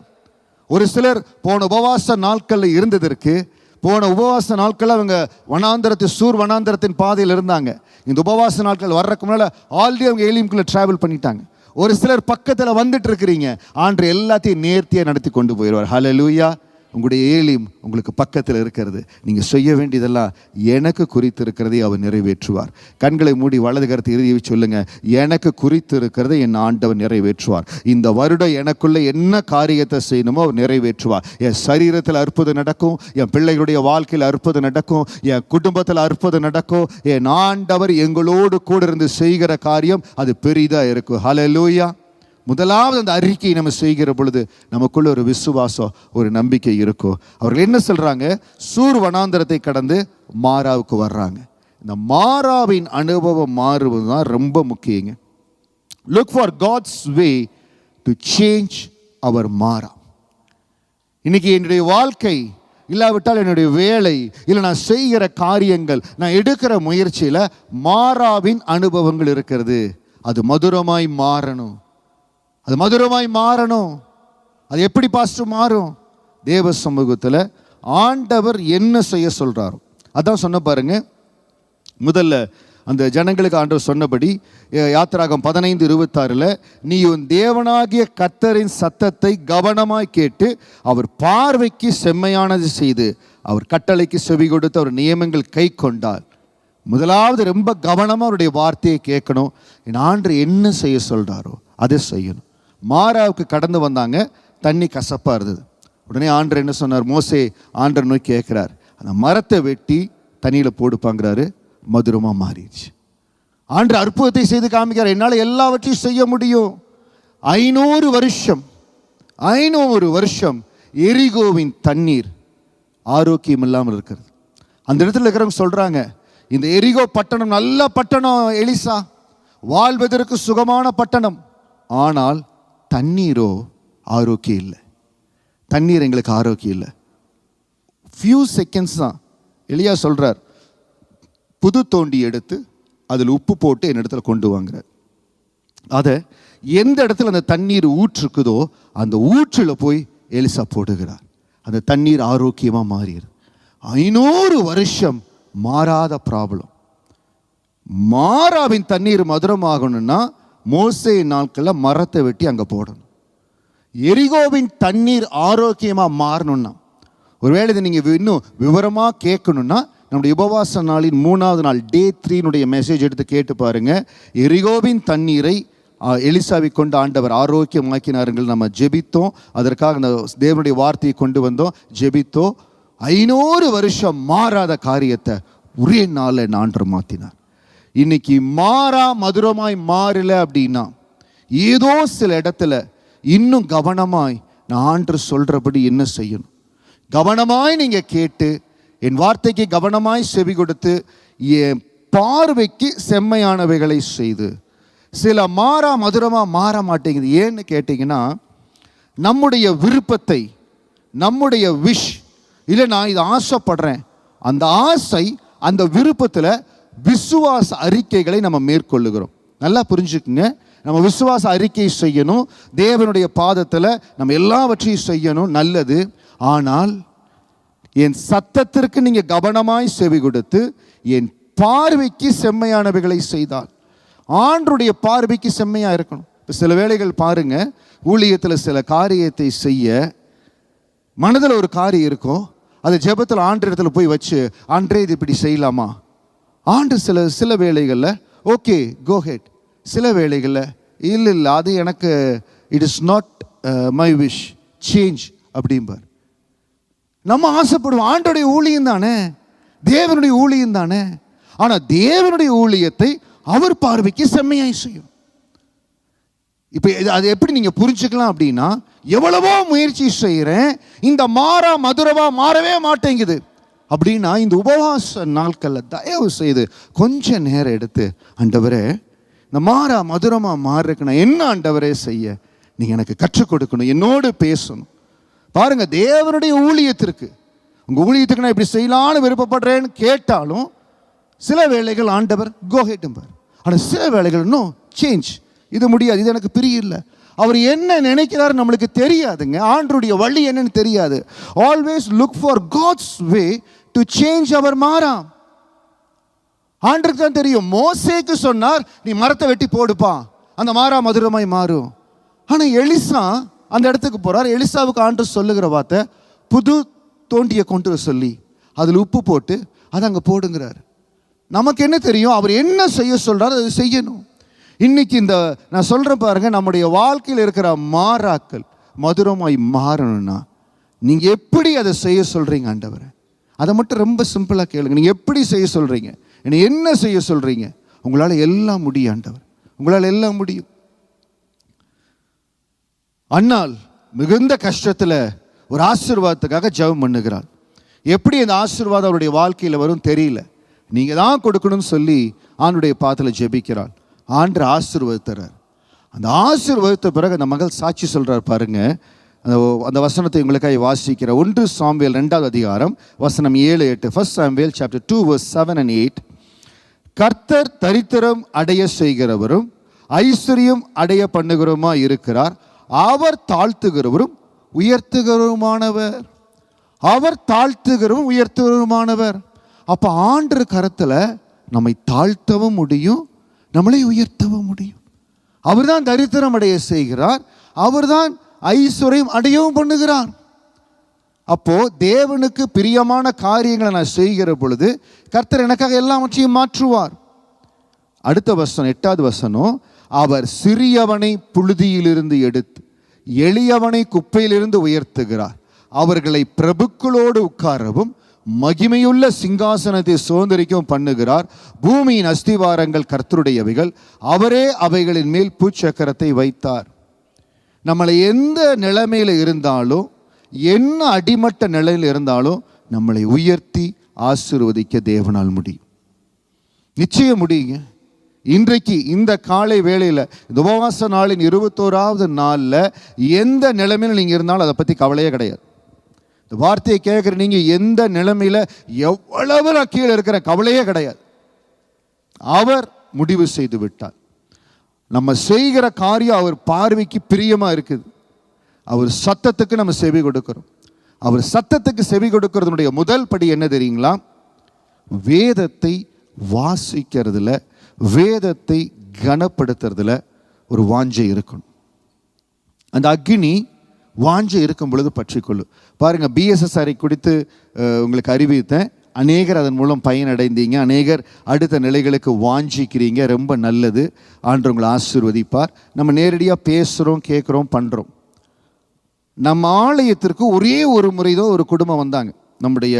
ஒரு சிலர் போன உபவாச நாட்களில் இருந்ததற்கு, போன உபவாச நாட்கள் அவங்க சூர் வனாந்தரத்தின் பாதையில் இருந்தாங்க. இந்த உபவாச நாட்கள் வர்றதுக்கு முன்னால ஆல்ரெடி அவங்க ஏலிமுக்குள்ள டிராவல் பண்ணிட்டாங்க. ஒரு சிலர் பக்கத்தில் வந்துட்டு இருக்கிறீங்க. ஆண்டவர் எல்லாத்தையும் நேர்த்தியாக நடத்தி கொண்டு போயிடுவார். ஹல்லேலூயா. உங்களுடைய ஏலிம் உங்களுக்கு பக்கத்தில் இருக்கிறது. நீங்கள் செய்ய வேண்டியதெல்லாம் எனக்கு குறித்திருக்கிறதை அவர் நிறைவேற்றுவார். கண்களை மூடி வலது கரத்தை இறுதியை சொல்லுங்க, எனக்கு குறித்திருக்கிறதை என் ஆண்டவர் நிறைவேற்றுவார். இந்த வருடம் எனக்குள்ள என்ன காரியத்தை செய்யணுமோ அவர் நிறைவேற்றுவார். என் சரீரத்தில் அற்புதம் நடக்கும், என் பிள்ளைகளுடைய வாழ்க்கையில் அற்புதம் நடக்கும், என் குடும்பத்தில் அற்புதம் நடக்கும். என் ஆண்டவர் எங்களோடு கூட இருந்து செய்கிற காரியம் அது பெரிதாக இருக்கும். ஹல்லேலூயா. முதலாவது அந்த அறிக்கையை நம்ம செய்கிற பொழுது நமக்குள்ள ஒரு விசுவாசம், ஒரு நம்பிக்கை இருக்கும். அவர்கள் என்ன சொல்றாங்க? சூர் வனாந்தரத்தை கடந்து மாராவுக்கு வர்றாங்க. இந்த மாராவின் அனுபவம் மாறுவது தான் ரொம்ப முக்கியங்க. Look for God's way to change அவர் மாரா. இன்னைக்கு என்னுடைய வாழ்க்கை இல்லாவிட்டால் என்னுடைய வேலை இல்லை நான் செய்கிற காரியங்கள், நான் எடுக்கிற முயற்சியில் மாராவின் அனுபவங்கள் இருக்கிறது. அது மதுரமாய் மாறணும். அது மதுரமாய் மாறணும். அது எப்படி பாஸ்டர் மாறும்? தேவ சமூகத்தில் ஆண்டவர் என்ன செய்ய சொல்றாரோ அதான் சொன்ன பாருங்க. முதல்ல அந்த ஜனங்களுக்கு ஆண்டவர் சொன்னபடி யாத்திராகம் 15:26, நீ உன் தேவனாகிய கர்த்தரின் சத்தத்தை கவனமாய் கேட்டு அவர் பார்வைக்கு செம்மையானது செய்து அவர் கட்டளைக்கு செவி கொடுத்து அவர் நியமங்கள் கை கொண்டால். முதலாவது ரொம்ப கவனமாக அவருடைய வார்த்தையை கேட்கணும். என் ஆண்டவர் என்ன செய்ய சொல்றாரோ அதை செய்யணும். மாராவுக்கு கடந்து வந்தாங்க, தண்ணி கசப்பாக இருந்தது. உடனே ஆண்டவர் என்ன சொன்னார்? மோசே ஆண்டவர் நோக்கி கேட்குறார், அந்த மரத்தை வெட்டி தண்ணியில் போடுப்பாங்கிறாரு. மதுரமாக மாறிடுச்சு. ஆண்டவர் அற்புதத்தை செய்து காமிக்கிறார், என்னால் எல்லாவற்றையும் செய்ய முடியும். 500 வருஷம் எரிகோவின் தண்ணீர் ஆரோக்கியம் இல்லாமல் இருக்கிறது. அந்த இடத்துல இருக்கிறவங்க சொல்கிறாங்க, இந்த எரிகோ பட்டணம் நல்ல பட்டணம் எலிசா, வாழ்வதற்கு சுகமான பட்டணம், ஆனால் தண்ணீரோ ஆரோக்கியம் இல்லை. தண்ணீர் எங்களுக்கு ஆரோக்கியம் இல்லை. ஃபியூ செகண்ட்ஸ் தான். எலியா சொல்கிறார், புது தோண்டி எடுத்து அதில் உப்பு போட்டு என் இடத்துல கொண்டு வாங்குறார். அதை எந்த இடத்துல அந்த தண்ணீர் ஊற்றுக்குதோ அந்த ஊற்றில் போய் எலிசா போடுகிறார். அந்த தண்ணீர் ஆரோக்கியமாக மாறிடுது. 500 வருஷம் மாறாத ப்ராப்ளம். மாராவின் தண்ணீர் மதுரமாகணும்னா மோசே நாட்களில் மரத்தை வெட்டி அங்கே போடணும். எரிகோவின் தண்ணீர் ஆரோக்கியமாக மாறணும்னா, ஒருவேளை இதை நீங்கள் இன்னும் விவரமாக கேட்கணும்னா நம்முடைய உபவாச நாளின் 3வது நாள் டே 3 மெசேஜ் எடுத்து கேட்டு பாருங்க. எரிகோவின் தண்ணீரை எலிசாவை கொண்டு ஆண்டவர் ஆரோக்கியமாக்கினார்கள். நம்ம ஜெபித்தோம், அதற்காக அந்த தேவனுடைய வார்த்தையை கொண்டு வந்தோம், ஜெபித்தோம். 500 வருஷம் மாறாத காரியத்தை ஒரே நாளில் ஆண்டவர் மாற்றினார். இன்னைக்கு மாறா மதுரமாய் மாறல அப்படின்னா ஏதோ சில இடத்துல இன்னும் கவனமாய் நான் ஆண்டவர் சொல்றபடி என்ன செய்யணும், கவனமாய் நீங்க கேட்டு என் வார்த்தைக்கு கவனமாய் செவி கொடுத்து என் பார்வைக்கு செம்மையானவைகளை செய்து. சில மாறா மதுரமா மாற மாட்டேங்குது. ஏன்னு கேட்டீங்கன்னா, நம்முடைய விருப்பத்தை, நம்முடைய விஷ், இல்லை நான் இதை ஆசைப்படுறேன், அந்த ஆசை அந்த விருப்பத்தில் விசுவாச அறிக்கைகளை நம்ம மேற்கொள்ளுகிறோம். நல்லா புரிஞ்சுக்குங்க. நம்ம விசுவாச அறிக்கை செய்யணும், தேவனுடைய பாதத்தில் நம்ம எல்லாவற்றையும் செய்யணும், நல்லது. ஆனால் என் சத்தத்திற்கு நீங்கள் கவனமாய் செவி கொடுத்து என் பார்வைக்கு செம்மையானவைகளை செய்தால், ஆண்டருடைய பார்வைக்கு செம்மையாக இருக்கணும். இப்போ சில வேளைகள் பாருங்க, ஊழியத்தில் சில காரியத்தை செய்ய மனதில் ஒரு காரியம் இருக்கும், அது ஜெபத்தில் ஆண்டு இடத்துல போய் வச்சு, ஆண்டே இது இப்படி செய்யலாமா, ஆண்டு சில வேளைகளில் ஓகே கோ ஹெட், சில வேளைகளில் இல்லை அது எனக்கு it is not my wish, change அப்படிம்பார். நம்ம ஆசைப்படுவோம், ஆண்டோடைய ஊழியம் தானே, தேவனுடைய ஊழியம் தானே. ஆனால் தேவனுடைய ஊழியத்தை அவர் பார்வைக்கு செம்மையாய் செய்யும். இப்போ அது எப்படி நீங்கள் புரிஞ்சுக்கலாம் அப்படின்னா, எவ்வளவோ முயற்சி செய்கிறேன், இந்த மாறா மதுரவா மாறவே மாட்டேங்குது அப்படின்னா, இந்த உபவாச நாட்களில் தயவு செய்து கொஞ்சம் நேரம் எடுத்து, ஆண்டவரே இந்த மாறா மதுரமாக மாறுறதுக்கு நான் என்ன ஆண்டவரே செய்ய நீங்கள் எனக்கு கற்றுக் கொடுக்கணும், என்னோடு பேசணும். பாருங்க, தேவனுடைய ஊழியத்திற்கு, உங்கள் ஊழியத்துக்கு நான் இப்படி செய்யலான்னு விருப்பப்படுறேன்னு கேட்டாலும் சில வேளைகள் ஆண்டவர் கோஹெட்டும்பார். ஆனால் சில வேளைகள் இன்னும் சேஞ்ச், இது முடியாது, இது எனக்கு பிரியல. அவர் என்ன நினைக்கிறாரு நம்மளுக்கு தெரியாதுங்க. ஆண்டருடைய வழி என்னன்னு தெரியாது. Always look for God's way to change அவர் மாறா. ஆண்டருக்கு தான் தெரியும். மோசேக்கு சொன்னார், நீ மரத்தை வெட்டி போடுப்பா, அந்த மாறா மதுரமாய் மாறும். ஆனால் எலிசா அந்த இடத்துக்கு போறார். எலிசாவுக்கு ஆண்டவர் சொல்லுகிற வார்த்தை, புது தோண்டியை கொண்டு சொல்லி அதில் உப்பு போட்டு அதை அங்கே போடுங்கிறார். நமக்கு என்ன தெரியும், அவர் என்ன செய்ய சொல்றாரு அதை செய்யணும். இன்னைக்கு இந்த நான் சொல்றேன் பாருங்க, நம்முடைய வாழ்க்கையில் இருக்கிற மாறாக்கள் மதுரமாய் மாறணும்னா நீங்க எப்படி அதை செய்ய சொல்றீங்க ஆண்டவரை, அதை மட்டும் ரொம்ப சிம்பிளா கேளுங்க. நீங்க எப்படி செய்ய சொல்றீங்க, என்ன செய்ய சொல்றீங்க, உங்களால எல்லாம் முடியும் ஆண்டவர், உங்களால் எல்லாம் முடியும். அன்னாள் மிகுந்த கஷ்டத்துல ஒரு ஆசீர்வாதத்துக்காக ஜெபம் பண்ணுகிறாள். எப்படி அந்த ஆசீர்வாதம் அவருடைய வாழ்க்கையில் வரும் தெரியல, நீங்க தான் கொடுக்கணும்னு சொல்லி ஆண்டுடைய பாதத்தில் ஜெபிக்கிறாள். ஆண்டு ஆசீர்வதித்தார். அந்த ஆசீர்வதித்த பிறகு அந்த மகள் சாட்சி சொல்றார் பாருங்க. அந்த வசனத்தை உங்களுக்காக வாசிக்கிற 1 சாமுவேல் 2வது அதிகாரம் வசனம் 7-8. 1 சாமுவேல் chapter 2 verse 7 and 8. கர்த்தர் தரித்திரம் அடைய செய்கிறவரும் ஐஸ்வர்யம் அடைய பண்ணுகிறவருமா இருக்கிறார், அவர் தாழ்த்துகிறவரும் உயர்த்துகிறவருமானவர். அவர் தாழ்த்துகிறவரும் உயர்த்துகிறவருமானவர். அப்ப ஆண்டு கரத்துல நம்மை தாழ்த்தவும் முடியும், நம்மளை உயர்த்தவும் முடியும். அவர் தான் தரித்திரம் அடைய செய்கிறார், அவர் தான் ஐஸ்வர்யம் அடையவும் பண்ணுகிறார். அப்போ தேவனுக்கு பிரியமான காரியங்களை நான் செய்கிற பொழுது கர்த்தர் எனக்காக எல்லாவற்றையும் மாற்றுவார். அடுத்த வசனம் 8வது வசனம், அவர் சிறியவனை புழுதியிலிருந்து எடுத்து எளியவனை குப்பையிலிருந்து உயர்த்துகிறார், அவர்களை பிரபுக்களோடு உட்காரவும் மகிமையுள்ள சிங்காசனத்தை சுதந்திரிக்கவும் பண்ணுகிறார். பூமியின் அஸ்திவாரங்கள் கர்த்தருடையவைகள், அவரே அவைகளின் மேல் பூச்சக்கரத்தை வைத்தார். நம்மளை எந்த நிலைமையில் இருந்தாலும், என்ன அடிமட்ட நிலையில் இருந்தாலும் நம்மளை உயர்த்தி ஆசீர்வதிக்க தேவனால் முடியும், நிச்சயம் முடியுங்க. இன்றைக்கு இந்த காலை வேளையில் இந்த உபவாச நாளின் 21வது நாளில் எந்த நிலைமையில் நீங்கள் இருந்தாலும் அதை பற்றி கவலையே கிடையாது. இந்த வார்த்தையை கேட்குற நீங்கள் எந்த நிலைமையில் எவ்வளவு நான் கீழே இருக்கிற கவலையே கிடையாது. அவர் முடிவு செய்து விட்டார். நம்ம செய்கிற காரியம் அவர் பார்வைக்கு பிரியமாக இருக்குது. அவர் சத்தத்துக்கு நம்ம செவி கொடுக்கிறோம். அவர் சத்தத்துக்கு செவி கொடுக்கறதுனுடைய முதல் படி என்ன தெரியுங்களா? வேதத்தை வாசிக்கிறதுல, வேதத்தை கனப்படுத்துறதுல ஒரு வாஞ்சை இருக்கணும். அந்த அக்னி வாஞ்சை இருக்கும் பொழுது பற்றிக்கொள்ளும். பாருங்க, பிஎஸ்எஸ்ஆரை குறித்து உங்களுக்கு அறிவித்தேன். அநேகர் அதன் மூலம் பயனடைந்தீங்க, அநேகர் அடுத்த நிலைகளுக்கு வாஞ்சிக்கிறீங்க. ரொம்ப நல்லது. ஆண்டவர் உங்களை ஆசீர்வதிப்பார். நம்ம நேரடியாக பேசுகிறோம், கேட்குறோம், பண்ணுறோம். நம்ம ஆலயத்திற்கு ஒரே ஒரு முறை தான் ஒரு குடும்பம் வந்தாங்க. நம்முடைய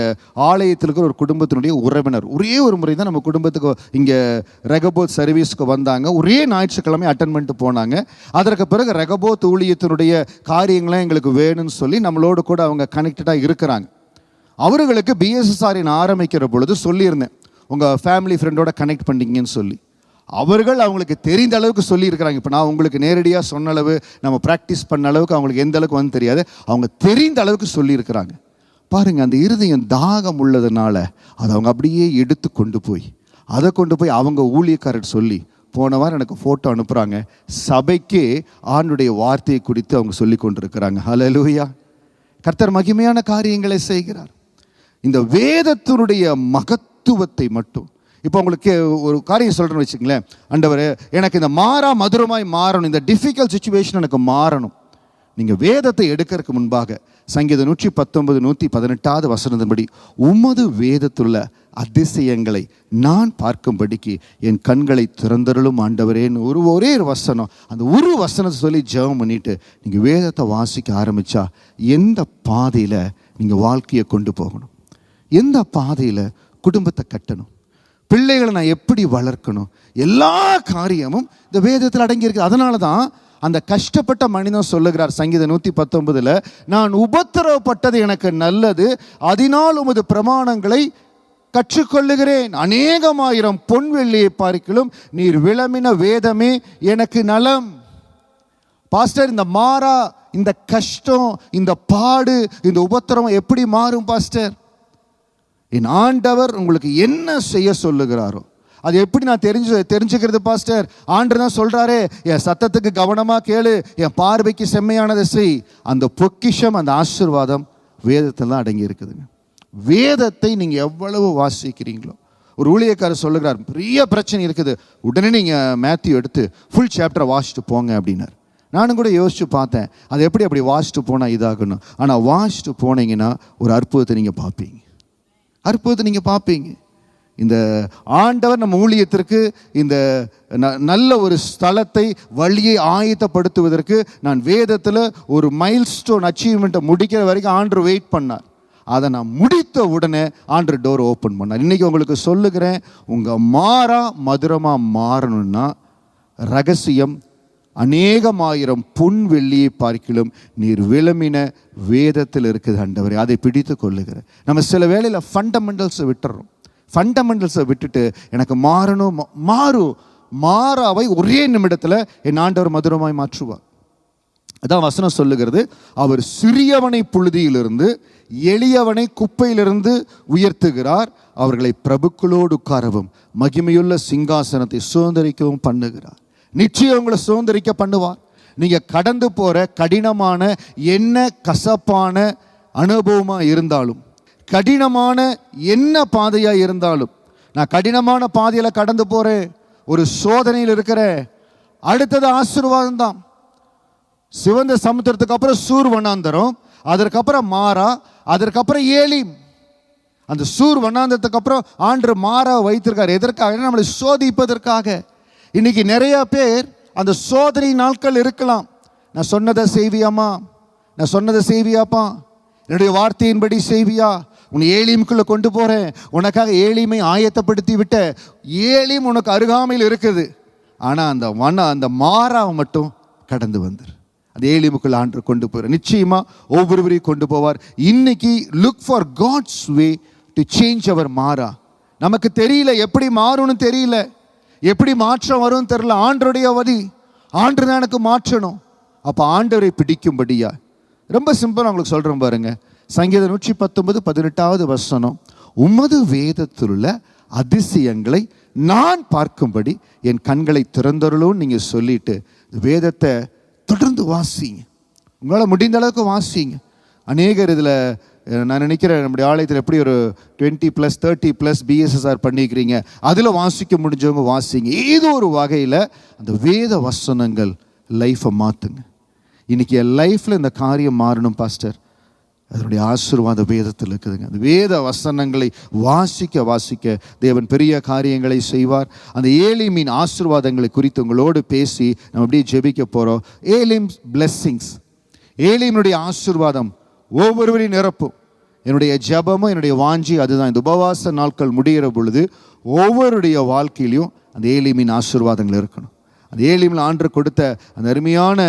ஆலயத்தில் இருக்கிற ஒரு குடும்பத்தினுடைய உறவினர். ஒரே ஒரு முறை தான் நம்ம குடும்பத்துக்கு இங்கே ரெகபோத் சர்வீஸ்க்கு வந்தாங்க. ஒரே ஞாயிற்றுக்கிழமை அட்டன் பண்ணிட்டு போனாங்க. அதற்கு பிறகு ரெகபோத் ஊழியத்தினுடைய காரியங்களாம் எங்களுக்கு வேணும்னு சொல்லி நம்மளோடு கூட அவங்க கனெக்டடாக இருக்கிறாங்க. அவர்களுக்கு பிஎஸ்எஸ்ஆரின் ஆரம்பிக்கிற பொழுது சொல்லியிருந்தேன், உங்கள் ஃபேமிலி ஃப்ரெண்டோட கனெக்ட் பண்ணிங்கன்னு சொல்லி. அவர்கள் அவங்களுக்கு தெரிந்த அளவுக்கு சொல்லியிருக்கிறாங்க. இப்போ நான் உங்களுக்கு நேரடியாக சொன்ன அளவு, நம்ம ப்ராக்டிஸ் பண்ண அளவுக்கு அவங்களுக்கு எந்த அளவுக்கு வந்து தெரியாது, அவங்க தெரிந்த அளவுக்கு சொல்லியிருக்கிறாங்க. பாருங்கள், அந்த இருதயம் தாகம் உள்ளதுனால அதை அவங்க அப்படியே எடுத்து கொண்டு போய் அவங்க ஊழியக்காரர் சொல்லி போன வாரம் எனக்கு ஃபோட்டோ அனுப்புகிறாங்க. சபைக்கே ஆண்டுடைய வார்த்தையை குறித்து அவங்க சொல்லி கொண்டிருக்கிறாங்க. ஹல்லேலூயா! கர்த்தர் மகிமையான காரியங்களை செய்கிறார். இந்த வேதத்தினுடைய மகத்துவத்தை மட்டும் இப்போ உங்களுக்கு ஒரு காரியம் சொல்கிறேன்னு வச்சுங்களேன். ஆண்டவரே, எனக்கு இந்த மதுரமாய் மாறணும், இந்த டிஃபிகல்ட் சுச்சுவேஷன் எனக்கு மாறணும். நீங்கள் வேதத்தை எடுக்கிறதுக்கு முன்பாக சங்கீதம் 119 118 வசனத்தின்படி, உமது வேதத்துள்ள அதிசயங்களை நான் பார்க்கும்படிக்கு என் கண்களை திறந்தருளும் ஆண்டவரேன்னு ஒரே ஒரு வசனம், அந்த ஒரு வசனத்தை சொல்லி ஜெபம் பண்ணிட்டு நீங்கள் வேதத்தை வாசிக்க ஆரம்பித்தா எந்த பாதையில் நீங்கள் வாழ்க்கையை கொண்டு போகணும், எந்த பாதையில் குடும்பத்தை கட்டணும், பிள்ளைகளை நான் எப்படி வளர்க்கணும், எல்லா காரியமும் இந்த வேதத்தில் அடங்கியிருக்கு. அதனால தான் அந்த கஷ்டப்பட்ட மனிதன் சொல்லுகிறார் சங்கீதம் 119, நான் உபத்திரவப்பட்டது எனக்கு நல்லது, அதனால் உமது பிரமாணங்களை கற்றுக்கொள்ளுகிறேன். அநேகமாயிரம் பொன் வெள்ளியை பார்க்கிலும் நீர் விளம்பின வேதமே எனக்கு நலம். பாஸ்டர், இந்த இந்த கஷ்டம், இந்த பாடு, இந்த உபத்திரவம் எப்படி மாறும் பாஸ்டர்? என் ஆண்டவர் உங்களுக்கு என்ன செய்ய சொல்லுகிறாரோ அது எப்படி நான் தெரிஞ்சுக்கிறது பாஸ்டர்? ஆண்டவர் தான் சொல்கிறாரே, என் சத்தத்துக்கு கவனமாக கேளு, என் பார்வைக்கு செம்மையானதை செய். அந்த பொக்கிஷம், அந்த ஆசீர்வாதம் வேதத்தில் தான் அடங்கி இருக்குதுங்க. வேதத்தை நீங்கள் எவ்வளவு வாசிக்கிறீங்களோ. ஒரு ஊழியக்காரர் சொல்லுகிறார், பெரிய பிரச்சனை இருக்குது, உடனே நீங்கள் மேத்யூ எடுத்து ஃபுல் சாப்டரை வாசிட்டு போங்க அப்படின்னார். நானும் கூட யோசித்து பார்த்தேன், அது அப்படி வாசிட்டு போனால் இதாகணும். ஆனால் வாசிட்டு போனீங்கன்னா ஒரு அற்புதத்தை நீங்கள் பார்ப்பீங்க. இந்த ஆண்டவர் நம்ம ஊழியத்திற்கு இந்த நல்ல ஒரு ஸ்தலத்தை, வழியை ஆயத்தப்படுத்துவதற்கு நான் வேதத்தில் ஒரு மைல்ஸ்டோன் அச்சீவ்மெண்ட்டை முடிக்கிற வரைக்கும் ஆண்டவர் வெயிட் பண்ணார். அதை நான் முடித்த உடனே ஆண்டவர் டோர் ஓப்பன் பண்ணார். இன்றைக்கி உங்களுக்கு சொல்லுகிறேன், உங்கள் மதுரமாக மாறணும்னா ரகசியம் அநேகமாயிரம் பொன் வெள்ளியை பார்க்கிலும் நீர் விளம்பின வேதத்தில் இருக்குது ஆண்டவரே, அதை பிடித்து கொள்ளுகிறேன். நம்ம சில வேளையில் ஃபண்டமெண்டல்ஸை விட்டுட்டு எனக்கு மாறாவை ஒரே நிமிடத்தில் என் ஆண்டவர் மதுரமாய் மாற்றுவார். அதான் வசனம் சொல்லுகிறது, அவர் சிறியவனை புழுதியிலிருந்து எளியவனை குப்பையிலிருந்து உயர்த்துகிறார், அவர்களை பிரபுக்களோடு உட்காரவும் மகிமையுள்ள சிங்காசனத்தை சுதந்திரிக்கவும் பண்ணுகிறார். நிச்சயம் உங்களை சுதந்திரிக்க பண்ணுவார். நீங்கள் கடந்து போகிற கடினமான என்ன கசப்பான அனுபவமாக இருந்தாலும், கடினமான என்ன பாதையாக இருந்தாலும், நான் கடினமான பாதையில் கடந்து போகிறேன், ஒரு சோதனையில் இருக்கிறேன், அடுத்தது ஆசீர்வாதம் தான். சிவந்த சமுத்திரத்துக்கு அப்புறம் சூர் வண்ணாந்தரம், அதற்கப்புறம் அதற்கப்புறம் ஏலிம். அந்த சூர் வண்ணாந்தரத்துக்கு அப்புறம் ஆண்டு வைத்திருக்கார். எதற்காக? நம்மளை சோதிப்பதற்காக. இன்னைக்கு நிறைய பேர் அந்த சோதனை நாட்கள் இருக்கலாம். நான் சொன்னதை செய்வியாப்பா, என்னுடைய வார்த்தையின்படி செய்வியா, உன்னை ஏலிமுக்குள்ள கொண்டு போறேன், உனக்காக ஏலிமை ஆயத்தப்படுத்தி விட்ட, ஏலிம் உனக்கு அருகாமையில் இருக்குது. ஆனால் அந்த மாறாவை மட்டும் கடந்து வந்துரு, அந்த ஏலிமுக்குள்ள ஆண்டு கொண்டு போகிற. நிச்சயமா ஒவ்வொருவரையும் கொண்டு போவார். இன்னைக்கு look for God's way to change அவர் நமக்கு தெரியல, எப்படி மாறும்னு தெரியல, எப்படி மாற்றம் வரும்னு தெரியல. ஆண்டருடைய வழி, ஆண்டு தான் எனக்கு மாற்றணும். அப்போ ஆண்டவரை பிடிக்கும்படியா ரொம்ப சிம்பிளாக உங்களுக்கு சொல்கிறேன் பாருங்க. சங்கீதம் 119 18 வசனம், உமது வேதத்தில் உள்ள அதிசயங்களை நான் பார்க்கும்படி என் கண்களை திறந்தருளும் நீங்கள் சொல்லிட்டு வேதத்தை தொடர்ந்து வாசிங்க. உங்களால் முடிந்த அளவுக்கு வாசிங்க. அநேகர் இதில் நான் நினைக்கிறேன், நம்முடைய ஆலயத்தில் எப்படி ஒரு 20+ 30+ பிஎஸ்எஸ்ஆர் பண்ணிக்கிறீங்க, அதில் வாசிக்க முடிஞ்சவங்க வாசிங்க. ஏதோ ஒரு வகையில் அந்த வேத வசனங்கள் லைஃப்பை மாற்றுங்க. இன்றைக்கி என் லைஃப்பில் இந்த காரியம் மாறணும் பாஸ்டர், அதனுடைய ஆசீர்வாத வேதத்தில் இருக்குதுங்க. அந்த வேத வசனங்களை வாசிக்க தேவன் பெரிய காரியங்களை செய்வார். அந்த ஏலிமின் ஆசீர்வாதங்களை குறித்து உங்களோடு பேசி நம்ம அப்படியே ஜெபிக்க போகிறோம். ஏலிம் பிளெஸ்ஸிங்ஸ், ஏலிமினுடைய ஆசீர்வாதம் ஒவ்வொருவரையும் நிரப்பும். என்னுடைய ஜெபமும் என்னுடைய வாஞ்சி அதுதான். இந்த உபவாச நாட்கள் முடிகிற பொழுது ஒவ்வொருடைய வாழ்க்கையிலையும் அந்த ஏலிமின் ஆசீர்வாதங்கள் இருக்கணும். அந்த ஏலிமில் ஆண்டவர் கொடுத்த அந்த அருமையான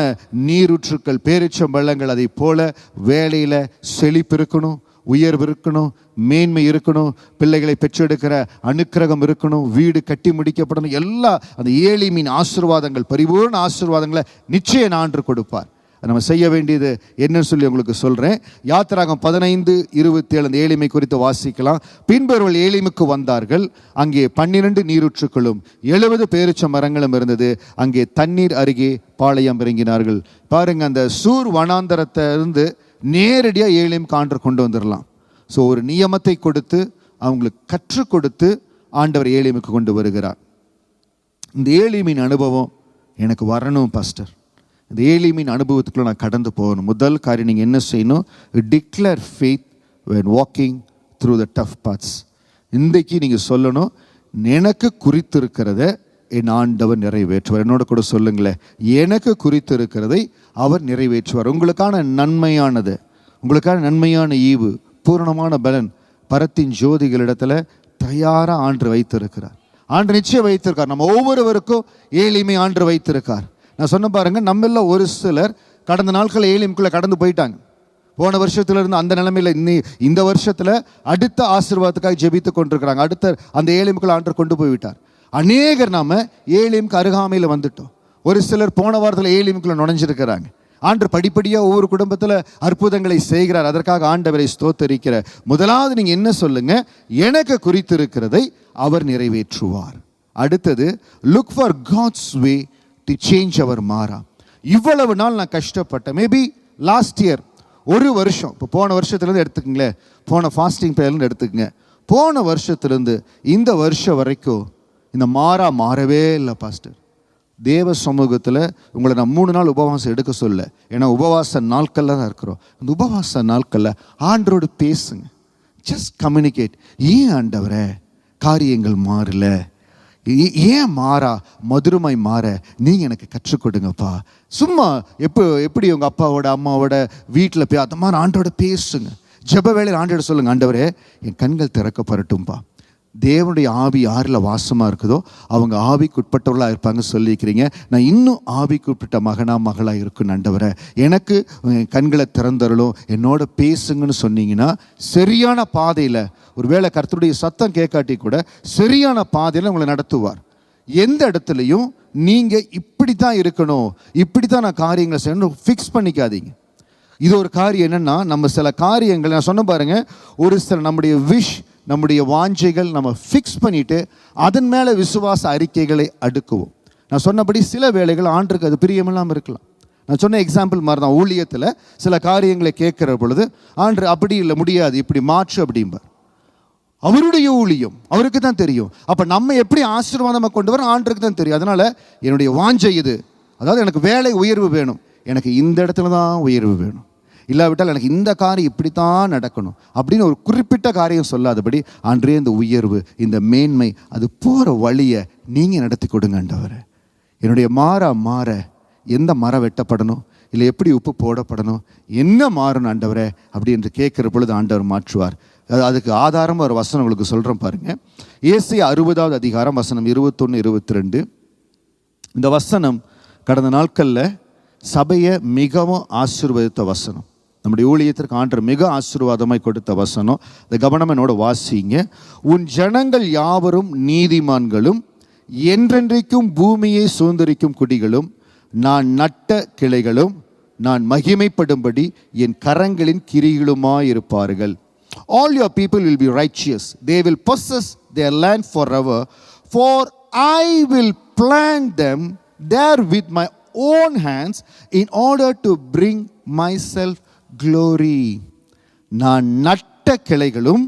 நீரூற்றுக்கள், பேரிச்சம் வெள்ளங்கள், அதை போல வேலையில் செழிப்பு இருக்கணும், உயர்வு இருக்கணும், மேன்மை இருக்கணும், பிள்ளைகளை பெற்றெடுக்கிற அனுக்கிரகம் இருக்கணும், வீடு கட்டி முடிக்கப்படணும். எல்லா அந்த ஏலிமின் ஆசீர்வாதங்கள், பரிபூர்ண ஆசீர்வாதங்களை நிச்சயம் ஆண்டவர் கொடுப்பார். நம்ம செய்ய வேண்டியது என்னன்னு சொல்லி உங்களுக்கு சொல்கிறேன். யாத்திராகம் 15:27 அந்த ஏலிமை குறித்து வாசிக்கலாம். பின்பவர்கள் ஏலிமுக்கு வந்தார்கள். அங்கே 12 நீரூற்றுக்களும் 70 பேரிச்ச மரங்களும் இருந்தது. அங்கே தண்ணீர் அருகே பாளையம் இறங்கினார்கள். பாருங்க, அந்த சூர் வனாந்தரத்தை இருந்து நேரடியாக ஏலிம் ஆண்டவர் கொண்டு வந்துடலாம். ஸோ ஒரு நியமத்தை கொடுத்து அவங்களுக்கு கற்றுக் கொடுத்து ஆண்டவர் ஏலிமுக்கு கொண்டு வருகிறார். இந்த ஏலிமின் அனுபவம் எனக்கு வரணும் பாஸ்டர். இந்த ஏலிமின் அனுபவத்துக்குள்ள நான் கடந்து போகணும். முதல் காரியம் நீங்கள் என்ன செய்யணும்? Declare faith when walking through the tough paths. இன்றைக்கு நீங்கள் சொல்லணும், எனக்கு குறித்திருக்கிறத என் ஆண்டவர் நிறைவேற்றுவார். என்னோட கூட சொல்லுங்களேன், எனக்கு குறித்திருக்கிறதை அவர் நிறைவேற்றுவார். உங்களுக்கான நன்மையானது, உங்களுக்கான நன்மையான ஈவு, பூரணமான பலன் பரத்தின் ஜோதிகளிடத்துல தயாராக ஆண்டு வைத்திருக்கிறார். ஆண்டு நிச்சயம் வைத்திருக்கார். நம்ம ஒவ்வொருவருக்கும் ஏலிமை ஆண்டு வைத்திருக்கார். நான் சொன்ன பாருங்க, நம்மள ஒரு சிலர் கடந்த நாட்கள் ஏலிமுக்குள்ளே கடந்து போயிட்டாங்க. போன வருஷத்துல இருந்து அந்த நிலைமையில் இந்த வருஷத்தில் அடுத்த ஆசீர்வாதத்துக்காக ஜெபித்து கொண்டிருக்கிறாங்க. அடுத்த அந்த ஏலிமுக்குள்ள ஆண்டவர் கொண்டு போய்விட்டார். அநேகர் நாம ஏலிமுக்கு அருகாமையில் வந்துட்டோம். ஒரு சிலர் போன வாரத்தில் ஏலிமுக்குள்ள நுழைஞ்சிருக்கிறாங்க. ஆண்டவர் படிப்படியாக ஒவ்வொரு குடும்பத்தில் அற்புதங்களை செய்கிறார். அதற்காக ஆண்டவரை ஸ்தோத்தரிக்கிற. முதலாவது நீங்கள் என்ன சொல்லுங்க? எனக்கு குறித்திருக்கிறதை அவர் நிறைவேற்றுவார். அடுத்தது, look for God's way to change அவர் மாறா. இவ்வளவு நாள் நான் கஷ்டப்பட்டேன். மேபி லாஸ்ட் இயர் ஒரு வருஷம், இப்போ போன வருஷத்துலேருந்து எடுத்துக்கங்களேன், போன ஃபாஸ்டிங் ப்ரேயர்லேருந்து எடுத்துக்கங்க, போன வருஷத்துலேருந்து இந்த வருஷம் வரைக்கும் இந்த மாறவே இல்லை பாஸ்டர். தேவ சமூகத்தில் உங்களை நான் 3 நாள் உபவாசம் எடுக்க சொல்ல, ஏன்னா உபவாச நாட்களில் தான் இருக்கிறோம். அந்த உபவாச நாட்களில் ஆண்டவரோடு பேசுங்க. Just communicate. ஏன் ஆண்டவரே காரியங்கள் மாறல? ஏன் மாறா மதுரமாய் மாற நீங்கள் எனக்கு கற்றுக் கொடுங்கப்பா. சும்மா எப்படி உங்கள் அப்பாவோட அம்மாவோட வீட்டில் போய் அந்த மாதிரி ஆண்டோட பேசுங்க. ஜெப வேளையில் ஆண்டோட சொல்லுங்க, ஆண்டவரே என் கண்கள் திறக்கப்படட்டும்பா. தேவனுடைய ஆவி யாரில் வாசமாக இருக்குதோ அவங்க ஆவிக்குட்பட்டவர்களாக இருப்பாங்க சொல்லியிருக்கிறீங்க. நான் இன்னும் ஆவிக்குட்பட்ட மகளாக இருக்குன்னு ஆண்டவரே எனக்கு கண்களை திறந்தருளும், என்னோட பேசுங்கன்னு சொன்னீங்கன்னா சரியான பாதையில், ஒருவேளை கர்த்தருடைய சத்தம் கேட்காட்டி கூட சரியான பாதையில் உங்களை நடத்துவார். எந்த இடத்துலையும் நீங்கள் இப்படி தான் இருக்கணும், இப்படி தான் நான் காரியங்களை செய்யணும் ஃபிக்ஸ் பண்ணிக்காதீங்க. இது ஒரு காரியம் என்னென்னா, நம்ம சில காரியங்கள் நான் சொன்ன பாருங்க, ஒரு சில நம்முடைய விஷ், நம்முடைய வாஞ்சைகள் நம்ம ஃபிக்ஸ் பண்ணிவிட்டு அதன் மேலே விசுவாச அறிக்கைகளை அடுக்குவோம். நான் சொன்னபடி சில வேளைகள் ஆண்டுக்கு அது பிரியமில்லாமல் இருக்கலாம். நான் சொன்ன எக்ஸாம்பிள் மாதிரி தான், ஊழியத்தில் சில காரியங்களை கேட்குற பொழுது ஆண்டு அப்படி இல்லை, முடியாது, இப்படி மாற்று அப்படிம்பார். அவருடைய ஊழியம் அவருக்கு தான் தெரியும். அப்போ நம்ம எப்படி ஆசீர்வாதமாக கொண்டு வர ஆண்டுக்கு தான் தெரியும். அதனால் என்னுடைய வாஞ்சை இது, அதாவது எனக்கு வேலை உயர்வு வேணும், எனக்கு இந்த இடத்துல தான் உயர்வு வேணும், இல்லாவிட்டால் எனக்கு இந்த காரியம் இப்படித்தான் நடக்கணும் அப்படின்னு ஒரு குறிப்பிட்ட காரியம் சொல்லாதபடி ஆண்டே இந்த உயர்வு, இந்த மேன்மை, அது போகிற வழியை நீங்கள் நடத்தி கொடுங்க ஆண்டவரே. என்னுடைய மாற எந்த மரம் வெட்டப்படணும், இல்லை எப்படி உப்பு போடப்படணும், என்ன மாறணும் ஆண்டவரே அப்படி என்று கேட்குற பொழுது ஆண்டவர் மாற்றுவார். அதுக்கு ஆதாரமாக ஒரு வசனம் உங்களுக்கு சொல்கிறேன் பாருங்கள். ஏசாயா 60வது அதிகாரம் வசனம் 21, 22. இந்த வசனம் கடந்த நாட்களில் சபையை மிகவும் ஆசீர்வதித்த வசனம். நம்முடைய ஊழியத்திற்கு ஆண்டவர் மிக ஆசீர்வாதமாய் கொடுத்த வசனம். இந்த கவனம் என்னோட வாசிங்க. உன் ஜனங்கள் யாவரும் நீதிமான்களும் என்றென்றைக்கும் பூமியை சுதந்திரிக்கும் குடிகளும் நான் நட்ட கிளைகளும் நான் மகிமைப்படும்படி என் கரங்களின் கிரிகளுமாயிருப்பார்கள். All your people will be righteous. They will possess their land forever. For I will plant them there with my own hands in order to bring myself glory. நான் நட்ட கிளைகளும்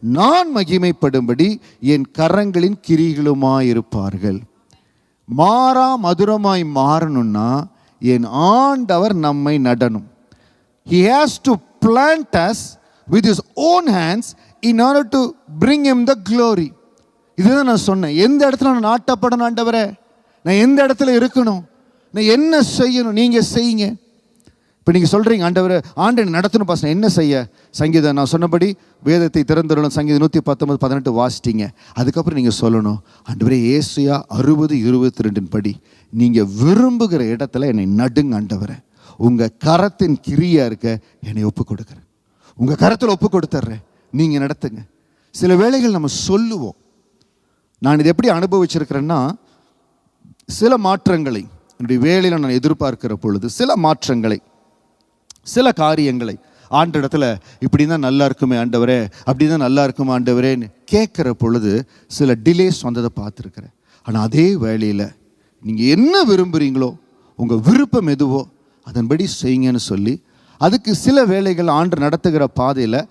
நான் மகிமைப்படும்படி என் கரங்களின் கிரிகளுமாயிருப்பார்கள். மாறா மதுரமாய் மாறணும்னா என் ஆண்டவர் நம்மை நடணும். He has to plant us with his own hands in order to bring him the glory. இதுதான் நான் சொன்னேன். எந்த இடத்துல நான் நாட்டப்படணும் ஆண்டவரே, நான் எந்த இடத்துல இருக்கணும், நான் என்ன செய்யணும், நீங்கள் செய்யுங்க. இப்போ நீங்கள் சொல்கிறீங்க, ஆண்டவர் ஆண்டு நடத்தணும் பாஸ்டர், என்ன செய்ய? சங்கீதம் நான் சொன்னபடி வேதத்தை திறந்துடணும், சங்கீதம் 119:18 வாசிட்டீங்க. அதுக்கப்புறம் நீங்கள் சொல்லணும், ஆண்டவரே ஏசாயா 60:22 படி நீங்கள் விரும்புகிற இடத்துல என்னை நடுங்க ஆண்டவரே, உங்கள் கரத்தின் கிரியா இருக்க என்னை ஒப்பு கொடுக்குறேன், உங்கள் கரத்தில் ஒப்பு கொடுத்துட்றேன், நீங்கள் நடத்துங்க. சில வேளைகள் நம்ம சொல்லுவோம். நான் இது எப்படி அனுபவிச்சிருக்கிறேன்னா, சில மாற்றங்களை என்னுடைய வேலையில் நான் எதிர்பார்க்கிற பொழுது சில மாற்றங்களை, சில காரியங்களை ஆண்டவரிடத்துல இப்படி தான் நல்லா இருக்குமே ஆண்டவரே, அப்படி தான் நல்லா இருக்குமா ஆண்டவரேன்னு கேட்குற பொழுது சில டிலேஸ் வந்ததை பார்த்துருக்குறேன். ஆனால் அதே வேளையில் நீங்கள் என்ன விரும்புகிறீங்களோ, உங்கள் விருப்பம் எதுவோ அதன்படி செய்யுங்கன்னு சொல்லி, அதுக்கு சில வேளைகள் ஆண்டு நடத்துகிற பாதையில்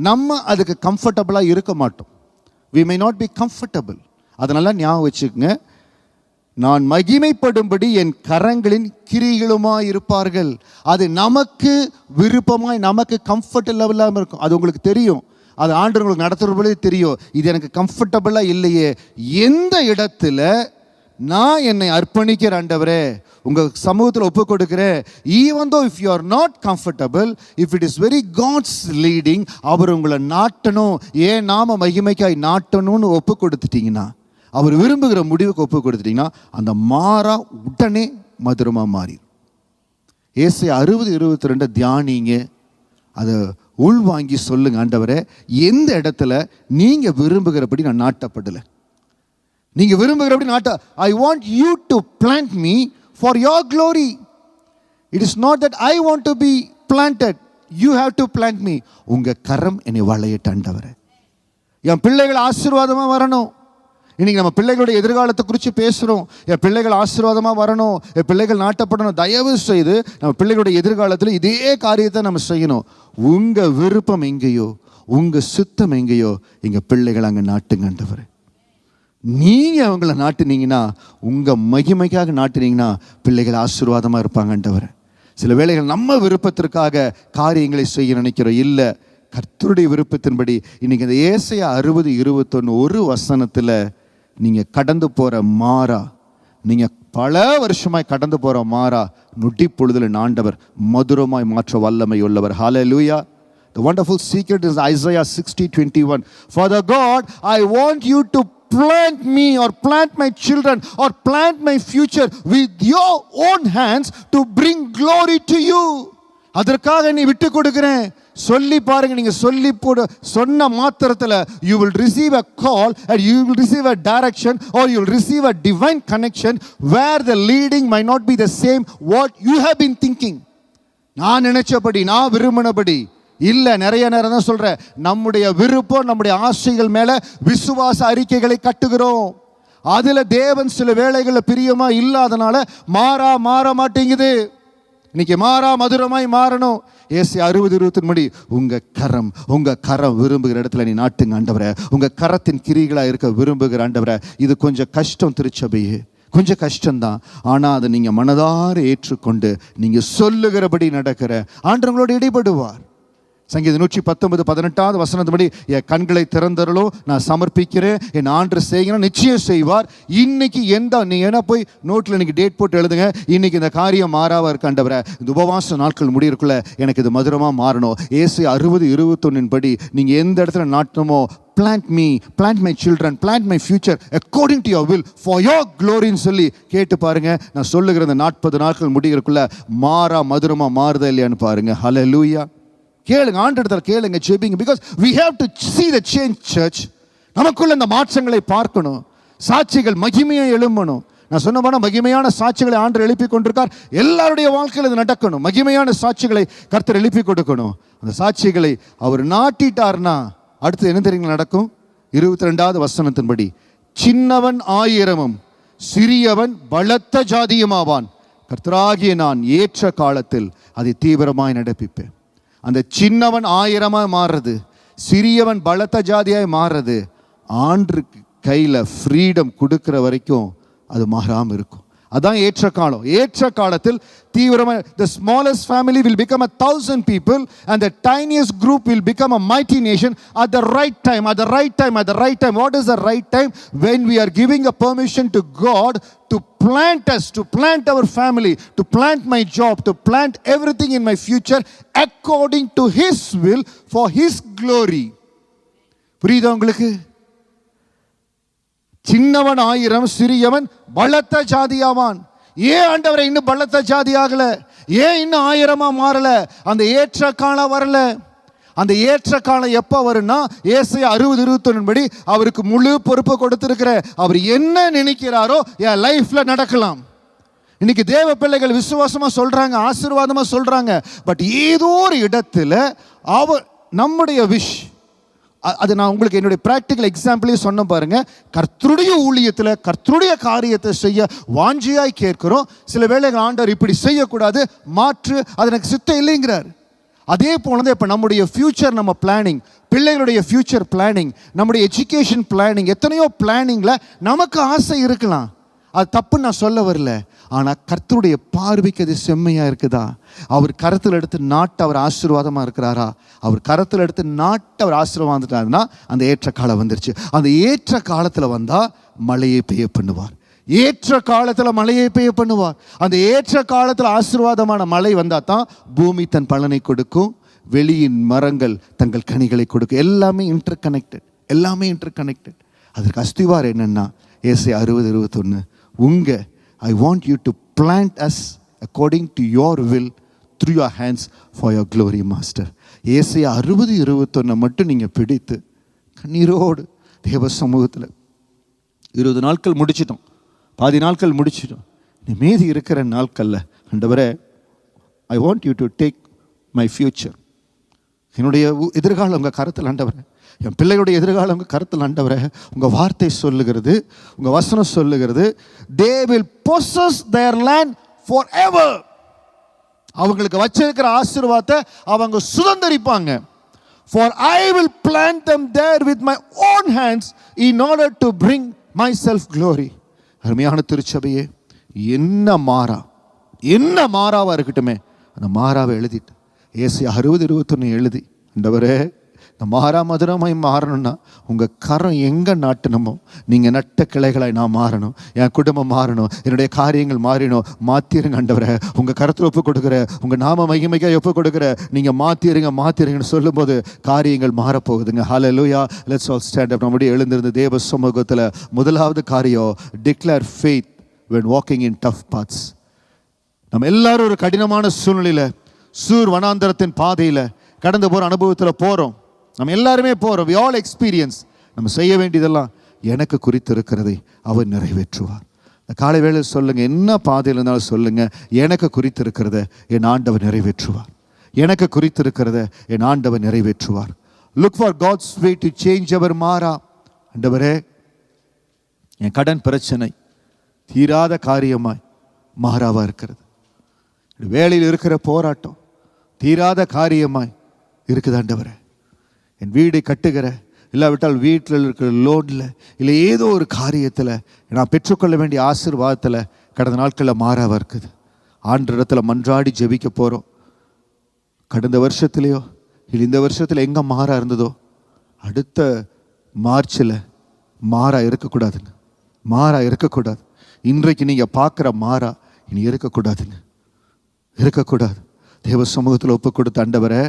நம்ம அதுக்கு கம்ஃபர்டபுளாக இருக்க மாட்டோம். we may not be comfortable. அதனால ஞாபகம் வச்சுக்கோங்க, நான் மகிமைப்படும்படி என் கரங்களின் கிரிகளுமாய் இருப்பார்கள். அது நமக்கு விருப்பமாய், நமக்கு கம்ஃபர்ட் லெவலாக இருக்கும். அது உங்களுக்கு தெரியும், அது ஆண்டு உங்களுக்கு நடத்துகிறபோதே தெரியும், இது எனக்கு கம்ஃபர்டபுளாக இல்லையே. எந்த இடத்துல நான் என்னை அர்ப்பணிக்கிற ஆண்டவரே, உங்கள் சமூகத்தில் ஒப்பு கொடுக்கிறேன், even though if you are not comfortable, if it is very God's leading, அவர் உங்களை நாட்டணும், ஏன் நாம மகிமைக்காய் நாட்டணும்னு ஒப்பு கொடுத்துட்டீங்கன்னா, அவர் விரும்புகிற முடிவுக்கு ஒப்பு கொடுத்துட்டீங்கன்னா, அந்த மாறா உடனே மதுரமாக மாறி. ஏசாயா 60:22 தியானிங்க, அதை உள்வாங்கி சொல்லுங்க, ஆண்டவரே எந்த இடத்துல நீங்கள் விரும்புகிறபடி நான் நாட்டப்படலை, நீங்கள் விரும்புகிறபடி I want you to plant me for your glory. It is not that I want to be planted, you have to plant me. உங்கள் கரம் என்னை வளையட்ட ஆண்டவரே, என் பிள்ளைகள் ஆசீர்வாதமாக வரணும். இன்னைக்கு நம்ம பிள்ளைகளுடைய எதிர்காலத்தை குறித்து பேசுகிறோம். என் பிள்ளைகள் ஆசீர்வாதமாக வரணும், என் பிள்ளைகள் நாட்டப்படணும். தயவு செய்து நம்ம பிள்ளைகளுடைய எதிர்காலத்தில் இதே காரியத்தை நம்ம செய்யணும். உங்கள் விருப்பம் எங்கேயோ, உங்கள் சுத்தம் எங்கேயோ, எங்கள் பிள்ளைகள் அங்கே நாட்டுங்க ஆண்டவரே. நீங்கள் அவங்கள நாட்டுனீங்கன்னா, உங்கள் மகிமைக்காக நாட்டுனீங்கன்னா, பிள்ளைகள் ஆசீர்வாதமாக இருப்பாங்க ஆண்டவரே. சில வேளைகள் நம்ம விருப்பத்திற்காக காரியங்களை செய்ய நினைக்கிறோம். இல்லை, கர்த்தருடைய விருப்பத்தின்படி. இன்னைக்கு இந்த ஏசாயா 60:21 ஒரு வசனத்தில் நீங்கள் கடந்து போகிற மாறா, நீங்கள் பல வருஷமாய் கடந்து போகிற மாறா நொடி பொழுதில் ஆண்டவர் மதுரமாய் மாற்ற வல்லமை உள்ளவர். ஹல்லேலூயா. The wonderful secret is Isaiah 60:21. Father God, I want you to plant me or plant my children or plant my future with your own hands to bring glory to you. அதற்காக நீ விட்டு கொடுக்கிறேன். சொல்லி பாருங்க, நீங்க சொல்லி போட சொன்ன மாத்திரத்தில் you will receive a call and you will receive a direction or you will receive a divine connection where the leading might not be the same what you have been thinking. நான் நினைச்சபடி, நான் விரும்பினபடி இல்லை. நிறைய நேரம் தான் சொல்கிறேன், நம்முடைய விருப்பம், நம்முடைய ஆசைகள் மேலே விசுவாச அறிக்கைகளை கட்டுகிறோம். அதில் தேவன் சில வேளைகளில் பிரியமாக இல்லாதனால மாற மாட்டேங்குது. இன்னைக்கு மாறா மதுரமாய் மாறணும். ஏசாயா 60:23 உங்க கரம் விரும்புகிற இடத்துல நீ நாட்டுங்க ஆண்டவரே, உங்க கரத்தின் கிரிகளாக இருக்க விரும்புகிற ஆண்டவரே. இது கொஞ்சம் கஷ்டம் திருச்சபையே, கொஞ்சம் கஷ்டம்தான். ஆனால் அதை நீங்கள் மனதார ஏற்றுக்கொண்டு நீங்கள் சொல்லுகிறபடி நடக்கிற ஆண்டவங்களோடு இடைப்படுவார். சங்கீதம் 119:18 வசனத்தின்படி என் கண்களை திறந்தருளும், நான் சமர்ப்பிக்கிறேன், என் ஆண்டு செய்யணும், நிச்சயம் செய்வார். இன்னைக்கு நீ என்ன போய் நோட்டில் இன்னைக்கு டேட் போட்டு எழுதுங்க, இன்னைக்கு இந்த காரியம் மாறாவா இருக்காண்டவரை, இந்த உபவாச நாட்கள் முடியிருக்குள்ள எனக்கு இது மதுரமாக மாறணும். ஏசாயா 60:21 படி நீங்கள் எந்த இடத்துல நாட்டணுமோ, plant me, plant my children, plant my future according to your will for your glory ன்னு சொல்லி கேட்டு பாருங்க. நான் சொல்லுகிற இந்த 40 நாட்கள் முடிகிறதுக்குள்ள மாறா மதுரமா மாறுதா இல்லையான்னு பாருங்க. ஹல்லேலூயா. கேளுங்க, ஆண்டவரிடத்துல கேளுங்க, ஜெபிங்க. Because we have to see the change church. நமக்குள்ள இந்த மாற்றங்களை பார்க்கணும். சாட்சிகள் மகிமையை எழும்பணும். நான் சொன்ன மகிமையான சாட்சிகளை ஆண்டவர் எழுப்பி கொண்டிருக்கார். எல்லாருடைய வாழ்க்கையில் இது நடக்கணும். மகிமையான சாட்சிகளை கர்த்தர் எழுப்பி கொடுக்கணும். அந்த சாட்சிகளை அவர் நாட்டிட்டார்னா அடுத்து என்ன தெரியுங்க நடக்கும்? 22வது வசனத்தின்படி சின்னவன் 1000 சிறியவன் பலத்த ஜாதியுமாவான், கர்த்தராகிய நான் ஏற்ற காலத்தில் அதை தீவிரமாய் நடப்பிப்பேன். அந்த சின்னவன் 1000 மாறுறது, சிறியவன் பலத்த ஜாதியாய் மாறுறது, ஆண்டுக்கு கையில் ஃப்ரீடம் கொடுக்கிற வரைக்கும் அது மாறாமல் இருக்கும். அதான் ஏற்ற காலம். ஏற்ற காலத்தில் தீவிரமாக the smallest family will become 1,000 people and the tiniest group will become a mighty nation at the right time. At the right time. At the right time. What is the right time? When we are giving a permission to God to plant us, to plant our family, to plant my job, to plant everything in my future according to His will for His glory. புரியுதா உங்களுக்கு? சின்னவன் 1000 சிறியவன் பலத்த ஜாதியாவான். ஏன் ஆண்டவரை இன்னும் பலத்த ஜாதி ஆகல? ஏன் இன்னும் 1000 மாறல? அந்த ஏற்ற காலம் வரல. அந்த ஏற்ற காலம் எப்போ வரும்னா ஏசாயா 60:21 படி அவருக்கு முழு பொறுப்பு கொடுத்திருக்கிற அவர் என்ன நினைக்கிறாரோ என் லைஃப்ல நடக்கலாம். இன்னைக்கு தேவ பிள்ளைகள் விசுவாசமா சொல்றாங்க, ஆசீர்வாதமா சொல்றாங்க. பட் ஏதோ ஒரு இடத்துல நம்முடைய விஷ், அது நான் உங்களுக்கு என்னுடைய பிராக்டிக்கல் எக்ஸாம்பிளே சொன்ன பாருங்க. கர்த்தருடைய ஊழியத்தில் கர்த்தருடைய காரியத்தை செய்ய வாஞ்சியாய் கேட்கிறோம். சில வேளைகள் ஆண்டவர் இப்படி செய்யக்கூடாது, மாற்று, அது எனக்கு சித்தம் இல்லைங்கிறார். அதே போலதான் இப்போ நம்முடைய ஃபியூச்சர், நம்ம பிளானிங், பிள்ளைகளுடைய ஃபியூச்சர் பிளானிங், நம்முடைய எஜுகேஷன் பிளானிங், எத்தனையோ பிளானிங்கில் நமக்கு ஆசை இருக்கலாம். அது தப்பு நான் சொல்ல வரல. ஆனால் கர்த்தருடைய பார்வைக்கு அது செம்மையாக இருக்குதா? அவர் கரத்தில் எடுத்து நாட்டு அவர் ஆசீர்வாதமாக இருக்கிறாரா? அவர் கரத்தில் எடுத்து நாட்டு அவர் ஆசீர்வாதம்னா அந்த ஏற்ற காலம் வந்துருச்சு. அந்த ஏற்ற காலத்தில் வந்தால் மழையை பெய்ய பண்ணுவார். ஏற்ற காலத்தில் மழையை பெய்ய பண்ணுவார். அந்த ஏற்ற காலத்தில் ஆசீர்வாதமான மழை வந்தால் தான் பூமி தன் பலனை கொடுக்கும், வெளியின் மரங்கள் தங்கள் கனிகளை கொடுக்கும். எல்லாமே இன்டர் கனெக்டட், எல்லாமே இன்டர் கனெக்டட். அதற்கு அஸ்திவாரம் என்னென்னா ஏசாயா 60:21, I want you to plant us according to your will through your hands for your glory, Master. ஏசாயா 60:21 மட்டும் நீங்கள் பிடித்து கண்ணீரோடு தேவ சமூகத்தில் 20 நாட்கள் முடிச்சிட்டோம், பாதி நாட்கள் முடிச்சிட்டோம். நீ மீதி இருக்கிற நாட்களில் ஆண்டவரே, I want you to take my future, என்னுடைய எதிர்காலம் உங்கள் கருத்தில் ஆண்டவரே, என் பிள்ளைகளுடைய எதிர்காலம் உங்கள் கருத்தில் ஆண்டவரே. உங்கள் வார்த்தை சொல்லுகிறது, உங்கள் வசனம் சொல்லுகிறது, they will possess their land forever. அவங்களுக்கு வச்சிருக்கிற ஆசீர்வாதத்தை அவங்க சுதந்தரிப்பாங்க. For I will plant them there with my own hands in order to bring myself glory. அருமையான திருச்சபையே, என்ன மாறாவா இருக்கட்டுமே, அந்த மாறாவை எழுதிட்டு ஏசாயா 60:21 எழுதி, ஆண்டவரே இந்த மாறா மதுரமாய் மாறணும்னா உங்கள் கரம் எங்கே நாட்டணுமோ, நீங்கள் நட்ட கிளைகளாய் நான் மாறணும், என் குடும்பம் மாறணும், என்னுடைய காரியங்கள் மாறினோம். மாற்றிருங்க ஆண்டவரே, உங்கள் கருத்தில் ஒப்பு கொடுக்குற, உங்கள் நாம மகிமைக்காய் ஒப்பு கொடுக்குற, நீங்கள் மாற்றிருங்கன்னு சொல்லும்போது காரியங்கள் மாறப்போகுதுங்க. Hallelujah. Let's all stand up. நம்முடைய எழுந்திருந்த தேவ சமூகத்தில் முதலாவது காரியம், declare faith when walking in tough paths. நம்ம எல்லாரும் ஒரு கடினமான சூழ்நிலையில், சூர் வனாந்தரத்தின் பாதையில் கடந்து போகிற அனுபவத்தில் போகிறோம். நம்ம எல்லாருமே போகிறோம். we all experience. நம்ம செய்ய வேண்டியதெல்லாம் எனக்கு குறித்து இருக்கிறதை அவர் நிறைவேற்றுவார். இந்த காலை வேளையில் சொல்லுங்க, என்ன பாதையில் இருந்தாலும் சொல்லுங்க, எனக்கு குறித்து இருக்கிறத என் ஆண்டவர் நிறைவேற்றுவார். எனக்கு குறித்து இருக்கிறத என் ஆண்டவர் நிறைவேற்றுவார். Look for God's way to change அவர் மாறா. ஆண்டவரே, என் கடன் பிரச்சனை தீராத காரியமாய் மாறாவா இருக்கிறது. வேலையில் இருக்கிற போராட்டம் தீராத காரியமாய் இருக்குது ஆண்டவரே. என் வீடை கட்டுகிற, இல்லாவிட்டால் வீட்டில் இருக்கிற லோனில், இல்லை ஏதோ ஒரு காரியத்தில் நான் பெற்றுக்கொள்ள வேண்டிய ஆசீர்வாதத்தில் கடந்த நாட்களில் மாறாவா இருக்குது. ஆண்டவரிடத்தில் மன்றாடி ஜெபிக்க போகிறோம். கடந்த வருஷத்துலேயோ இல்லை இந்த வருஷத்தில் எங்கே மாறா இருந்ததோ அடுத்த மார்ச்சில் மாறா இருக்கக்கூடாதுங்க. மாறா இருக்கக்கூடாது. இன்றைக்கு நீங்கள் பார்க்குற மாறா இனி இருக்கக்கூடாது. தேவ சமூகத்தில் ஒப்பு கொடுத்த ஆண்டவரே,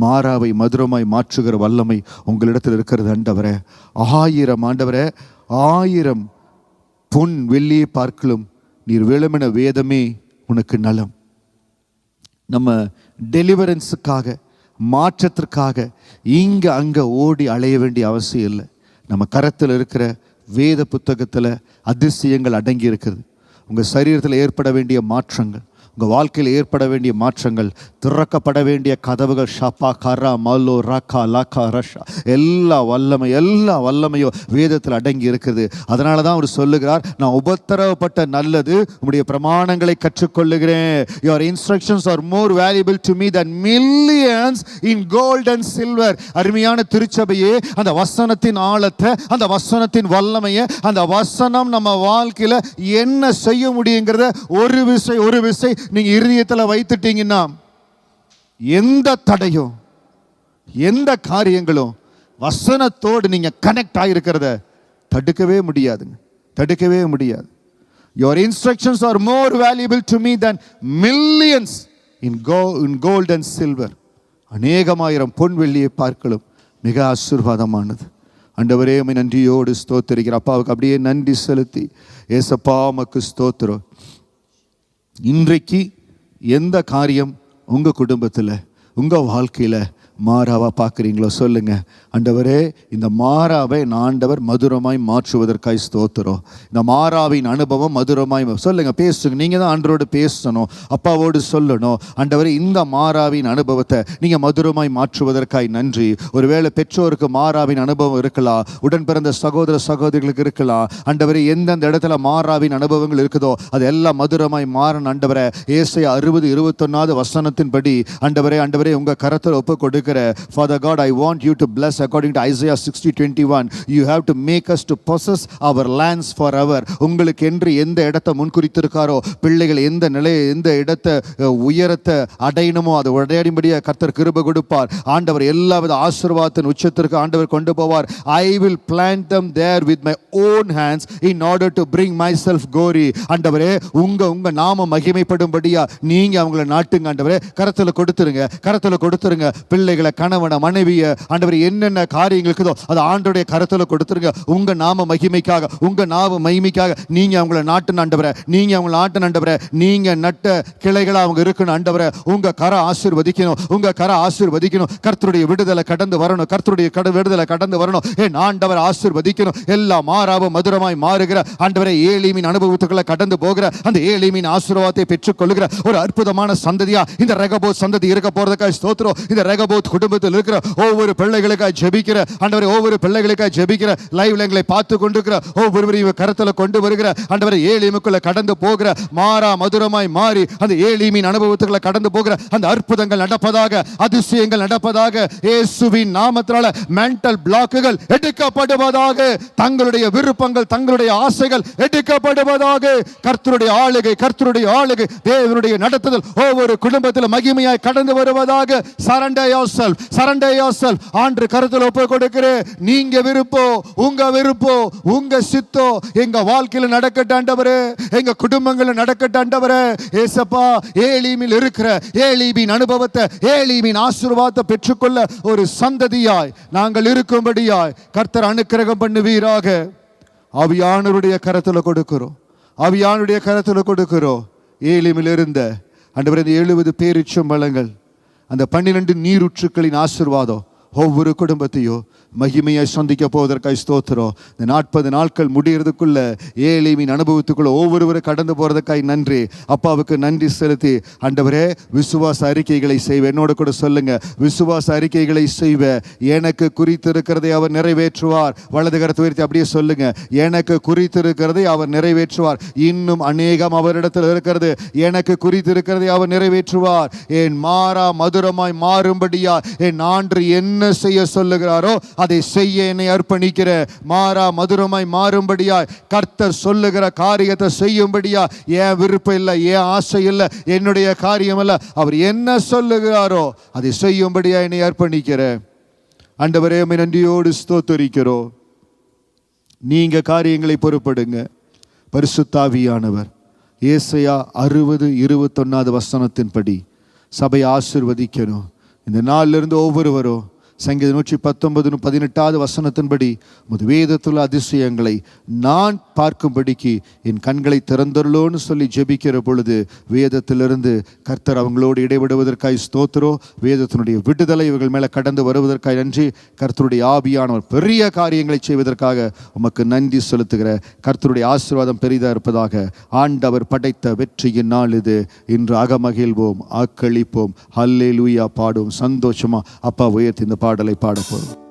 மாறாவை மதுரமாய் மாற்றுகிற வல்லமை உங்களிடத்தில் இருக்கிறது ஆண்டவரே. 1000 ஆண்டவரே, 1000 பொன் வெள்ளியை பார்க்கலும் நீர் விளம்பின வேதமே உனக்கு நலம். நம்ம டெலிவரன்ஸுக்காக, மாற்றத்திற்காக இங்கே அங்கே ஓடி அலைய வேண்டிய அவசியம் இல்லை. நம்ம கரத்தில் இருக்கிற வேத புத்தகத்தில் அதிசயங்கள் அடங்கி இருக்குது. உங்கள் சரீரத்தில் ஏற்பட வேண்டிய மாற்றங்கள், உங்கள் வாழ்க்கையில் ஏற்பட வேண்டிய மாற்றங்கள், திறக்கப்பட வேண்டிய கதவுகள், ஷப்பா கரா மல்லோ ரக்கா லக்கா ரஷா, எல்லா வல்லமையோ வேதத்தில் அடங்கி இருக்குது. அதனால தான் அவர் சொல்லுகிறார், நான் உபத்திரவப்பட்ட நல்லது, உம்முடைய பிரமாணங்களை கற்றுக்கொள்ளுகிறேன். Your instructions are more valuable to me than millions in gold and silver. அருமையான திருச்சபையே, அந்த வசனத்தின் ஆழத்தை, அந்த வசனத்தின் வல்லமையை, அந்த வசனம் நம்ம வாழ்க்கையில் என்ன செய்ய முடியுங்கிறத ஒரு விசை நீங்க இருதயத்தில் வைத்துட்டீங்கன்னா, எந்த தடையும் எந்த காரியங்களும் வசனத்தோடு நீங்க கனெக்ட் ஆகிருக்கிறத தடுக்கவே முடியாது. Your instructions are more valuable to me than millions in gold and silver. அநேகமாயிரம் பொன் வெள்ளியை பார்க்கலும் மிக ஆசீர்வாதமானது. ஆண்டவரே, உம்மை நன்றியோடு ஸ்தோத்திரிக்கிறேன். அப்பாவுக்கு அப்படியே நன்றி செலுத்தி, ஏசப்பா உமக்கு ஸ்தோத்திரம். இன்றைக்கு எந்த காரியம் உங்கள் குடும்பத்தில், உங்கள் வாழ்க்கையில் மாறாவா பார்க்குறீங்களோ சொல்லுங்க. ஆண்டவரே, இந்த மாறாவை ஆண்டவர் மதுரமாய் மாற்றுவதற்காய் ஸ்தோத்திரம். இந்த மாறாவின் அனுபவம் மதுரமாய் சொல்லுங்க, பேசுங்க. நீங்கள் தான் ஆண்டவரோடு பேசணும், அப்பாவோடு சொல்லணும். ஆண்டவரே, இந்த மாறாவின் அனுபவத்தை நீங்கள் மதுரமாய் மாற்றுவதற்காய் நன்றி. ஒருவேளை பெற்றோருக்கு மாறாவின் அனுபவம் இருக்கலாம், உடன் பிறந்த சகோதர சகோதரிகளுக்கு இருக்கலாம். ஆண்டவரே, எந்தெந்த இடத்துல மாறாவின் அனுபவங்கள் இருக்குதோ அது எல்லாம் மதுரமாய் மாறணும். ஆண்டவரே, ஏசாயா 60:21 வசனத்தின்படி ஆண்டவரே உங்கள் கரத்தில் ஒப்பு கொடுக்க. Father God, I want you to bless according to Isaiah 60:21. You have to make us to possess our lands forever. உங்களுக்கு என்று எந்த இடத்தை முன்குறித்திருக்காரோ, பிள்ளைகள் எந்த நிலையை, எந்த இடத்தை உயரத்தை அடையணுமோ அதை அடையும்படியாக கர்த்தர் கிருபை கொடுப்பார். ஆண்டவர் எல்லாவித ஆசீர்வாதத்தின் உச்சத்திற்கு ஆண்டவர் கொண்டு போவார். I will plant them there with my own hands in order to bring myself glory. ஆண்டவரே, உங்க நாம மகிமைப்படும்படியா நீங்க அவங்களை நாட்டுங்க. ஆண்டவரே, கரத்தில் கொடுத்துருங்க. பிள்ளைகளை, கணவனை, மனைவியை, ஆண்டவரே, என்னென்ன காரியங்கள் இருக்குதோ அது ஆண்டவருடைய கரத்தில் கொடுத்துருங்க. உங்க நாம மகிமைக்காக நீங்க அவங்கள நாட்டு ஆண்டவரே, நீங்க நட்ட கிளைகளா அவங்க இருக்கணும். ஆண்டவரே, உங்க கர ஆசீர்வதிக்கணும். கர்த்தருடைய விடுதலை கடந்து வரணும். என் ஆண்டவர் ஆசீர்வதிக்கணும். எல்லா மாறாவும் மதுரமாய் மாறுகிற ஆண்டவரே, ஏலிமின் அனுபவத்துக்களை கடந்து போகிற அந்த ஏலிமின் ஆசீர்வாதத்தை பெற்றுக்கொள்ளுகிற ஒரு அற்புதமான சந்ததியா இந்த ரெகோபோத் சந்ததி இருக்க போறதுக்காக ஸ்தோத்திரம். இந்த ரெகோபோத் குடும்பத்தில் இருக்கிற ஒவ்வொரு பிள்ளைகளுக்காக ஜெபிக்கிற ஆண்டவரே, லைவ்ல எங்களை பார்த்து கொண்டிருக்கிற ஒவ்வொருவரையும் கரத்தில் கொண்டு வருகிற ஆண்டவரே, ஏலிமுக்குள்ள கடந்து போகிற மாறா மதுரமாய் மாறி அந்த ஏலிமின் அனுபவத்துக்குள்ள கடந்து போகிற அந்த அற்புதங்கள் நடப்பதாக, அதிசயங்கள் நடப்பதாக, இயேசுவின் நாமத்தினால மென்டல் பிளாக்குகள் எடுக்கப்படுவதாக, தங்களுடைய விருப்பங்கள், தங்களுடைய ஆசைகள் எடுக்கப்படுவதாக. கர்த்தருடைய ஆளுகை, தேவனுடைய நடத்துதல் ஒவ்வொரு குடும்பத்தில் மகிமையாய் கடந்து வருவதாக. Surrender yourself. ஆண்டு கருத்தில் ஒப்பு கொடுக்கிறேன். நீங்க உங்க சித்தோ எங்க வாழ்க்கையில் நடக்கட்டும் ஆண்டவரே, எங்க குடும்பங்களில் நடக்கட்டும் ஆண்டவரே. ஏசப்பா, ஏலிமில் இருக்கிற ஏலிமின் அனுபவத்தை, ஏலிமின் ஆசீர்வாதத்தை பெற்றுக்கொள்ள ஒரு சந்ததியாய் நாங்கள் இருக்கும்படியாய் கர்த்தர் அனுக்கிரகம் பண்ணுவீராக. ஆவியானவருடைய கரத்தில் கொடுக்கிறோம். ஏலிமில் இருந்த ஆண்டவரே, 70 பேரிச்சம்பழங்கள், அந்த 12 நீரூற்றுக்களின் ஆசீர்வாதம் ஒவ்வொரு குடும்பத்தையும் மகிமையை சந்திக்க போவதற்காக ஸ்தோத்திரம். இந்த 40 நாட்கள் முடியறதுக்குள்ள ஏலிமின் அனுபவத்துக்குள்ள ஒவ்வொருவரும் கடந்து போறதுக்காக நன்றி. அப்பாவுக்கு நன்றி செலுத்தி ஆண்டவரே, விசுவாச அறிக்கைகளை செய்வேன். என்னோட கூட சொல்லுங்க, விசுவாச அறிக்கைகளை செய்வேன். எனக்கு குறித்திருக்கிறதை அவர் நிறைவேற்றுவார். வலது கரத்தை உயர்த்தி அப்படியே சொல்லுங்க, எனக்கு குறித்திருக்கிறதை அவர் நிறைவேற்றுவார். இன்னும் அநேகம் அவரிடத்தில் இருக்கிறது. எனக்கு குறித்திருக்கிறதை அவர் நிறைவேற்றுவார். என் மாறா மதுரமாய் மாறும்படியா என் ஆண்டு என்ன செய்ய சொல்லுகிறாரோ அதை செய்ய என்னை அர்ப்பணிக்கிற. மாறா மதுரமாய் மாறும்படியாய் கர்த்தர் சொல்லுகிற காரியத்தை செய்யும்படியா என் விருப்பம் இல்லை, என் ஆசை இல்லை, என்னுடைய காரியம் இல்லை, அவர் என்ன சொல்லுகிறாரோ அதை செய்யும்படியா என்னை அர்ப்பணிக்கிற. ஆண்டவரே, உம்மை நன்றியோடு ஸ்தோத்திரிக்கிறோம். நீங்க காரியங்களை பொறுப்படுங்க. பரிசுத்த ஆவியானவர் ஏசாயா 60:21 வசனத்தின்படி சபையை ஆசீர்வதிக்கணும். இந்த நாளிலிருந்து ஒவ்வொருவரும் சங்கீதம் 119:18 வசனத்தின்படி உமது வேதத்துள்ள அதிசயங்களை நான் பார்க்கும்படிக்கு என் கண்களை திறந்தருளோன்னு சொல்லி ஜெபிக்கிற பொழுது வேதத்திலிருந்து கர்த்தர் அவங்களோடு இடைவிடுவதற்காய் ஸ்தோத்திரம். வேதத்தினுடைய விடுதலை இவர்கள் மேலே கடந்து வருவதற்காக நன்றி. கர்த்தருடைய ஆவியானவர் பெரிய காரியங்களை செய்வதற்காக உமக்கு நன்றி செலுத்துகிற. கர்த்தருடைய ஆசீர்வாதம் பெரிதாக இருப்பதாக. ஆண்டவர் படைத்த வெற்றியின் நாள் இது. இன்று அகமகிழ்வோம், ஆக்களிப்போம், ஹல்லேலூயா பாடுவோம். சந்தோஷமா அப்பா உயர்த்தி இந்த பாடலை பாட போறோம்.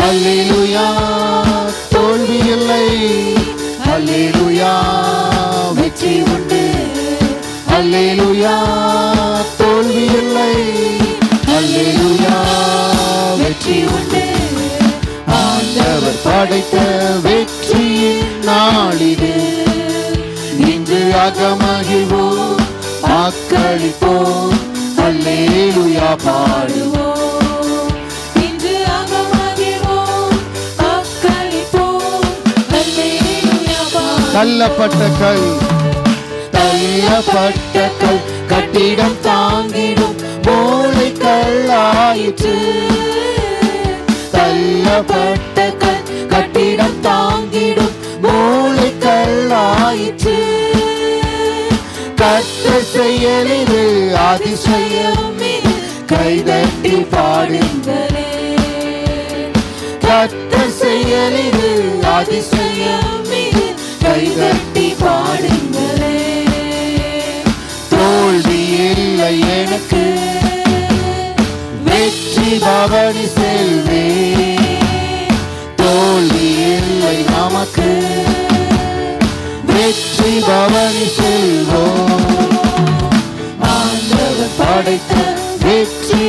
அல்லேலூயா, தோல்வி இல்லை. அல்லேலூயா, வெற்றி உண்டு. அல்லேலூயா, தோல்வி இல்லை. அல்லேலூயா, வெற்றி உண்டு. ஆண்டவர் படைத்த வெற்றியின் நாளிது. இன்று அகமகிழ்வோம், ஆக்களிப்போம், அல்லேலூயா பாடுவோம். தள்ளப்பட்ட கல், தள்ளப்பட்ட கல் கட்டிடம் தாங்கிடும் மூளைக்கல் ஆயிற்று. தள்ளப்பட்ட கல் கட்டிடம் தாங்கிடும் மூளைக்கல் ஆயிற்று. கர்த்தர் செயலிது அதிசயம் இது, கைதட்டி பாடுங்களே. கர்த்தர் செயலிது அதிசயம் இது, கைதட்டி பாடுங்களே. தோல்வி இல்லை எனக்கு, வெற்றி பவனி செல்வே. தோல்வி இல்லை நமக்கு, வெற்றி பவனி செல்வோம். ஆண்டவர் படைத்த வெற்றி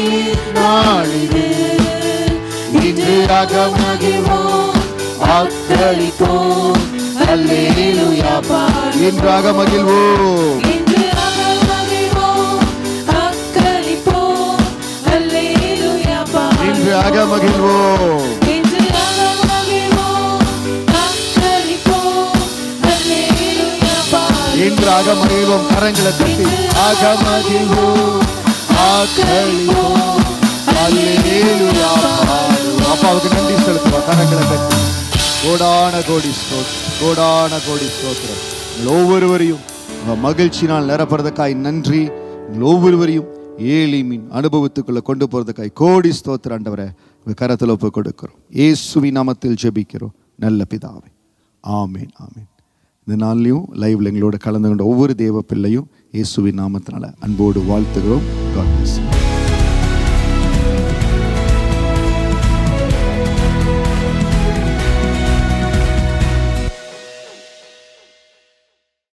நாளிது. இன்று அகமகிழ்வோம், ஆக்களிப்போம், அல்லேலூயா பாடுவோம். இன்று அகமகிழ்வோம், இன்று அகமகிழ்வோம், ஆக்களிப்போம், அல்லேலூயா பாடுவோம். இன்று அகமகிழ்வோம், இன்று அகமகிழ்வோம், ஆக்களிப்போம், அல்லேலூயா பாடுவோம். இன்று அகமகிழ்வோம். கரங்களை தட்டி அகமகிழ்வோம், ஆக்களிப்போம், அல்லேலூயா பாடுவோம். அப்பாவுக்கு நன்றி செலுத்துவோம். கரங்களை தட்டி கோடான கோடி ஸ்தோத்திரம், கோடான கோடி ஸ்தோத்திரம். ஒவ்வொருவரையும் மகிழ்ச்சினால் நிரப்புறதுக்காய் நன்றி. ஒவ்வொருவரையும் ஏலிமின் அனுபவத்துக்குள்ள கொண்டு போறதுக்காய் கோடி ஸ்தோத்திரம். ஆண்டவரை கரத்தில் ஒப்பு கொடுக்கிறோம். இயேசுவின் நாமத்தில் ஜெபிக்கிறோம் நல்ல பிதாவே, ஆமேன், ஆமேன். இந்த நாள்லையும் லைவ்ல எங்களோட கலந்து கொண்ட ஒவ்வொரு தேவ பிள்ளையும் இயேசுவின் நாமத்தினால அன்போடு வாழ்த்துகிறோம். God bless you.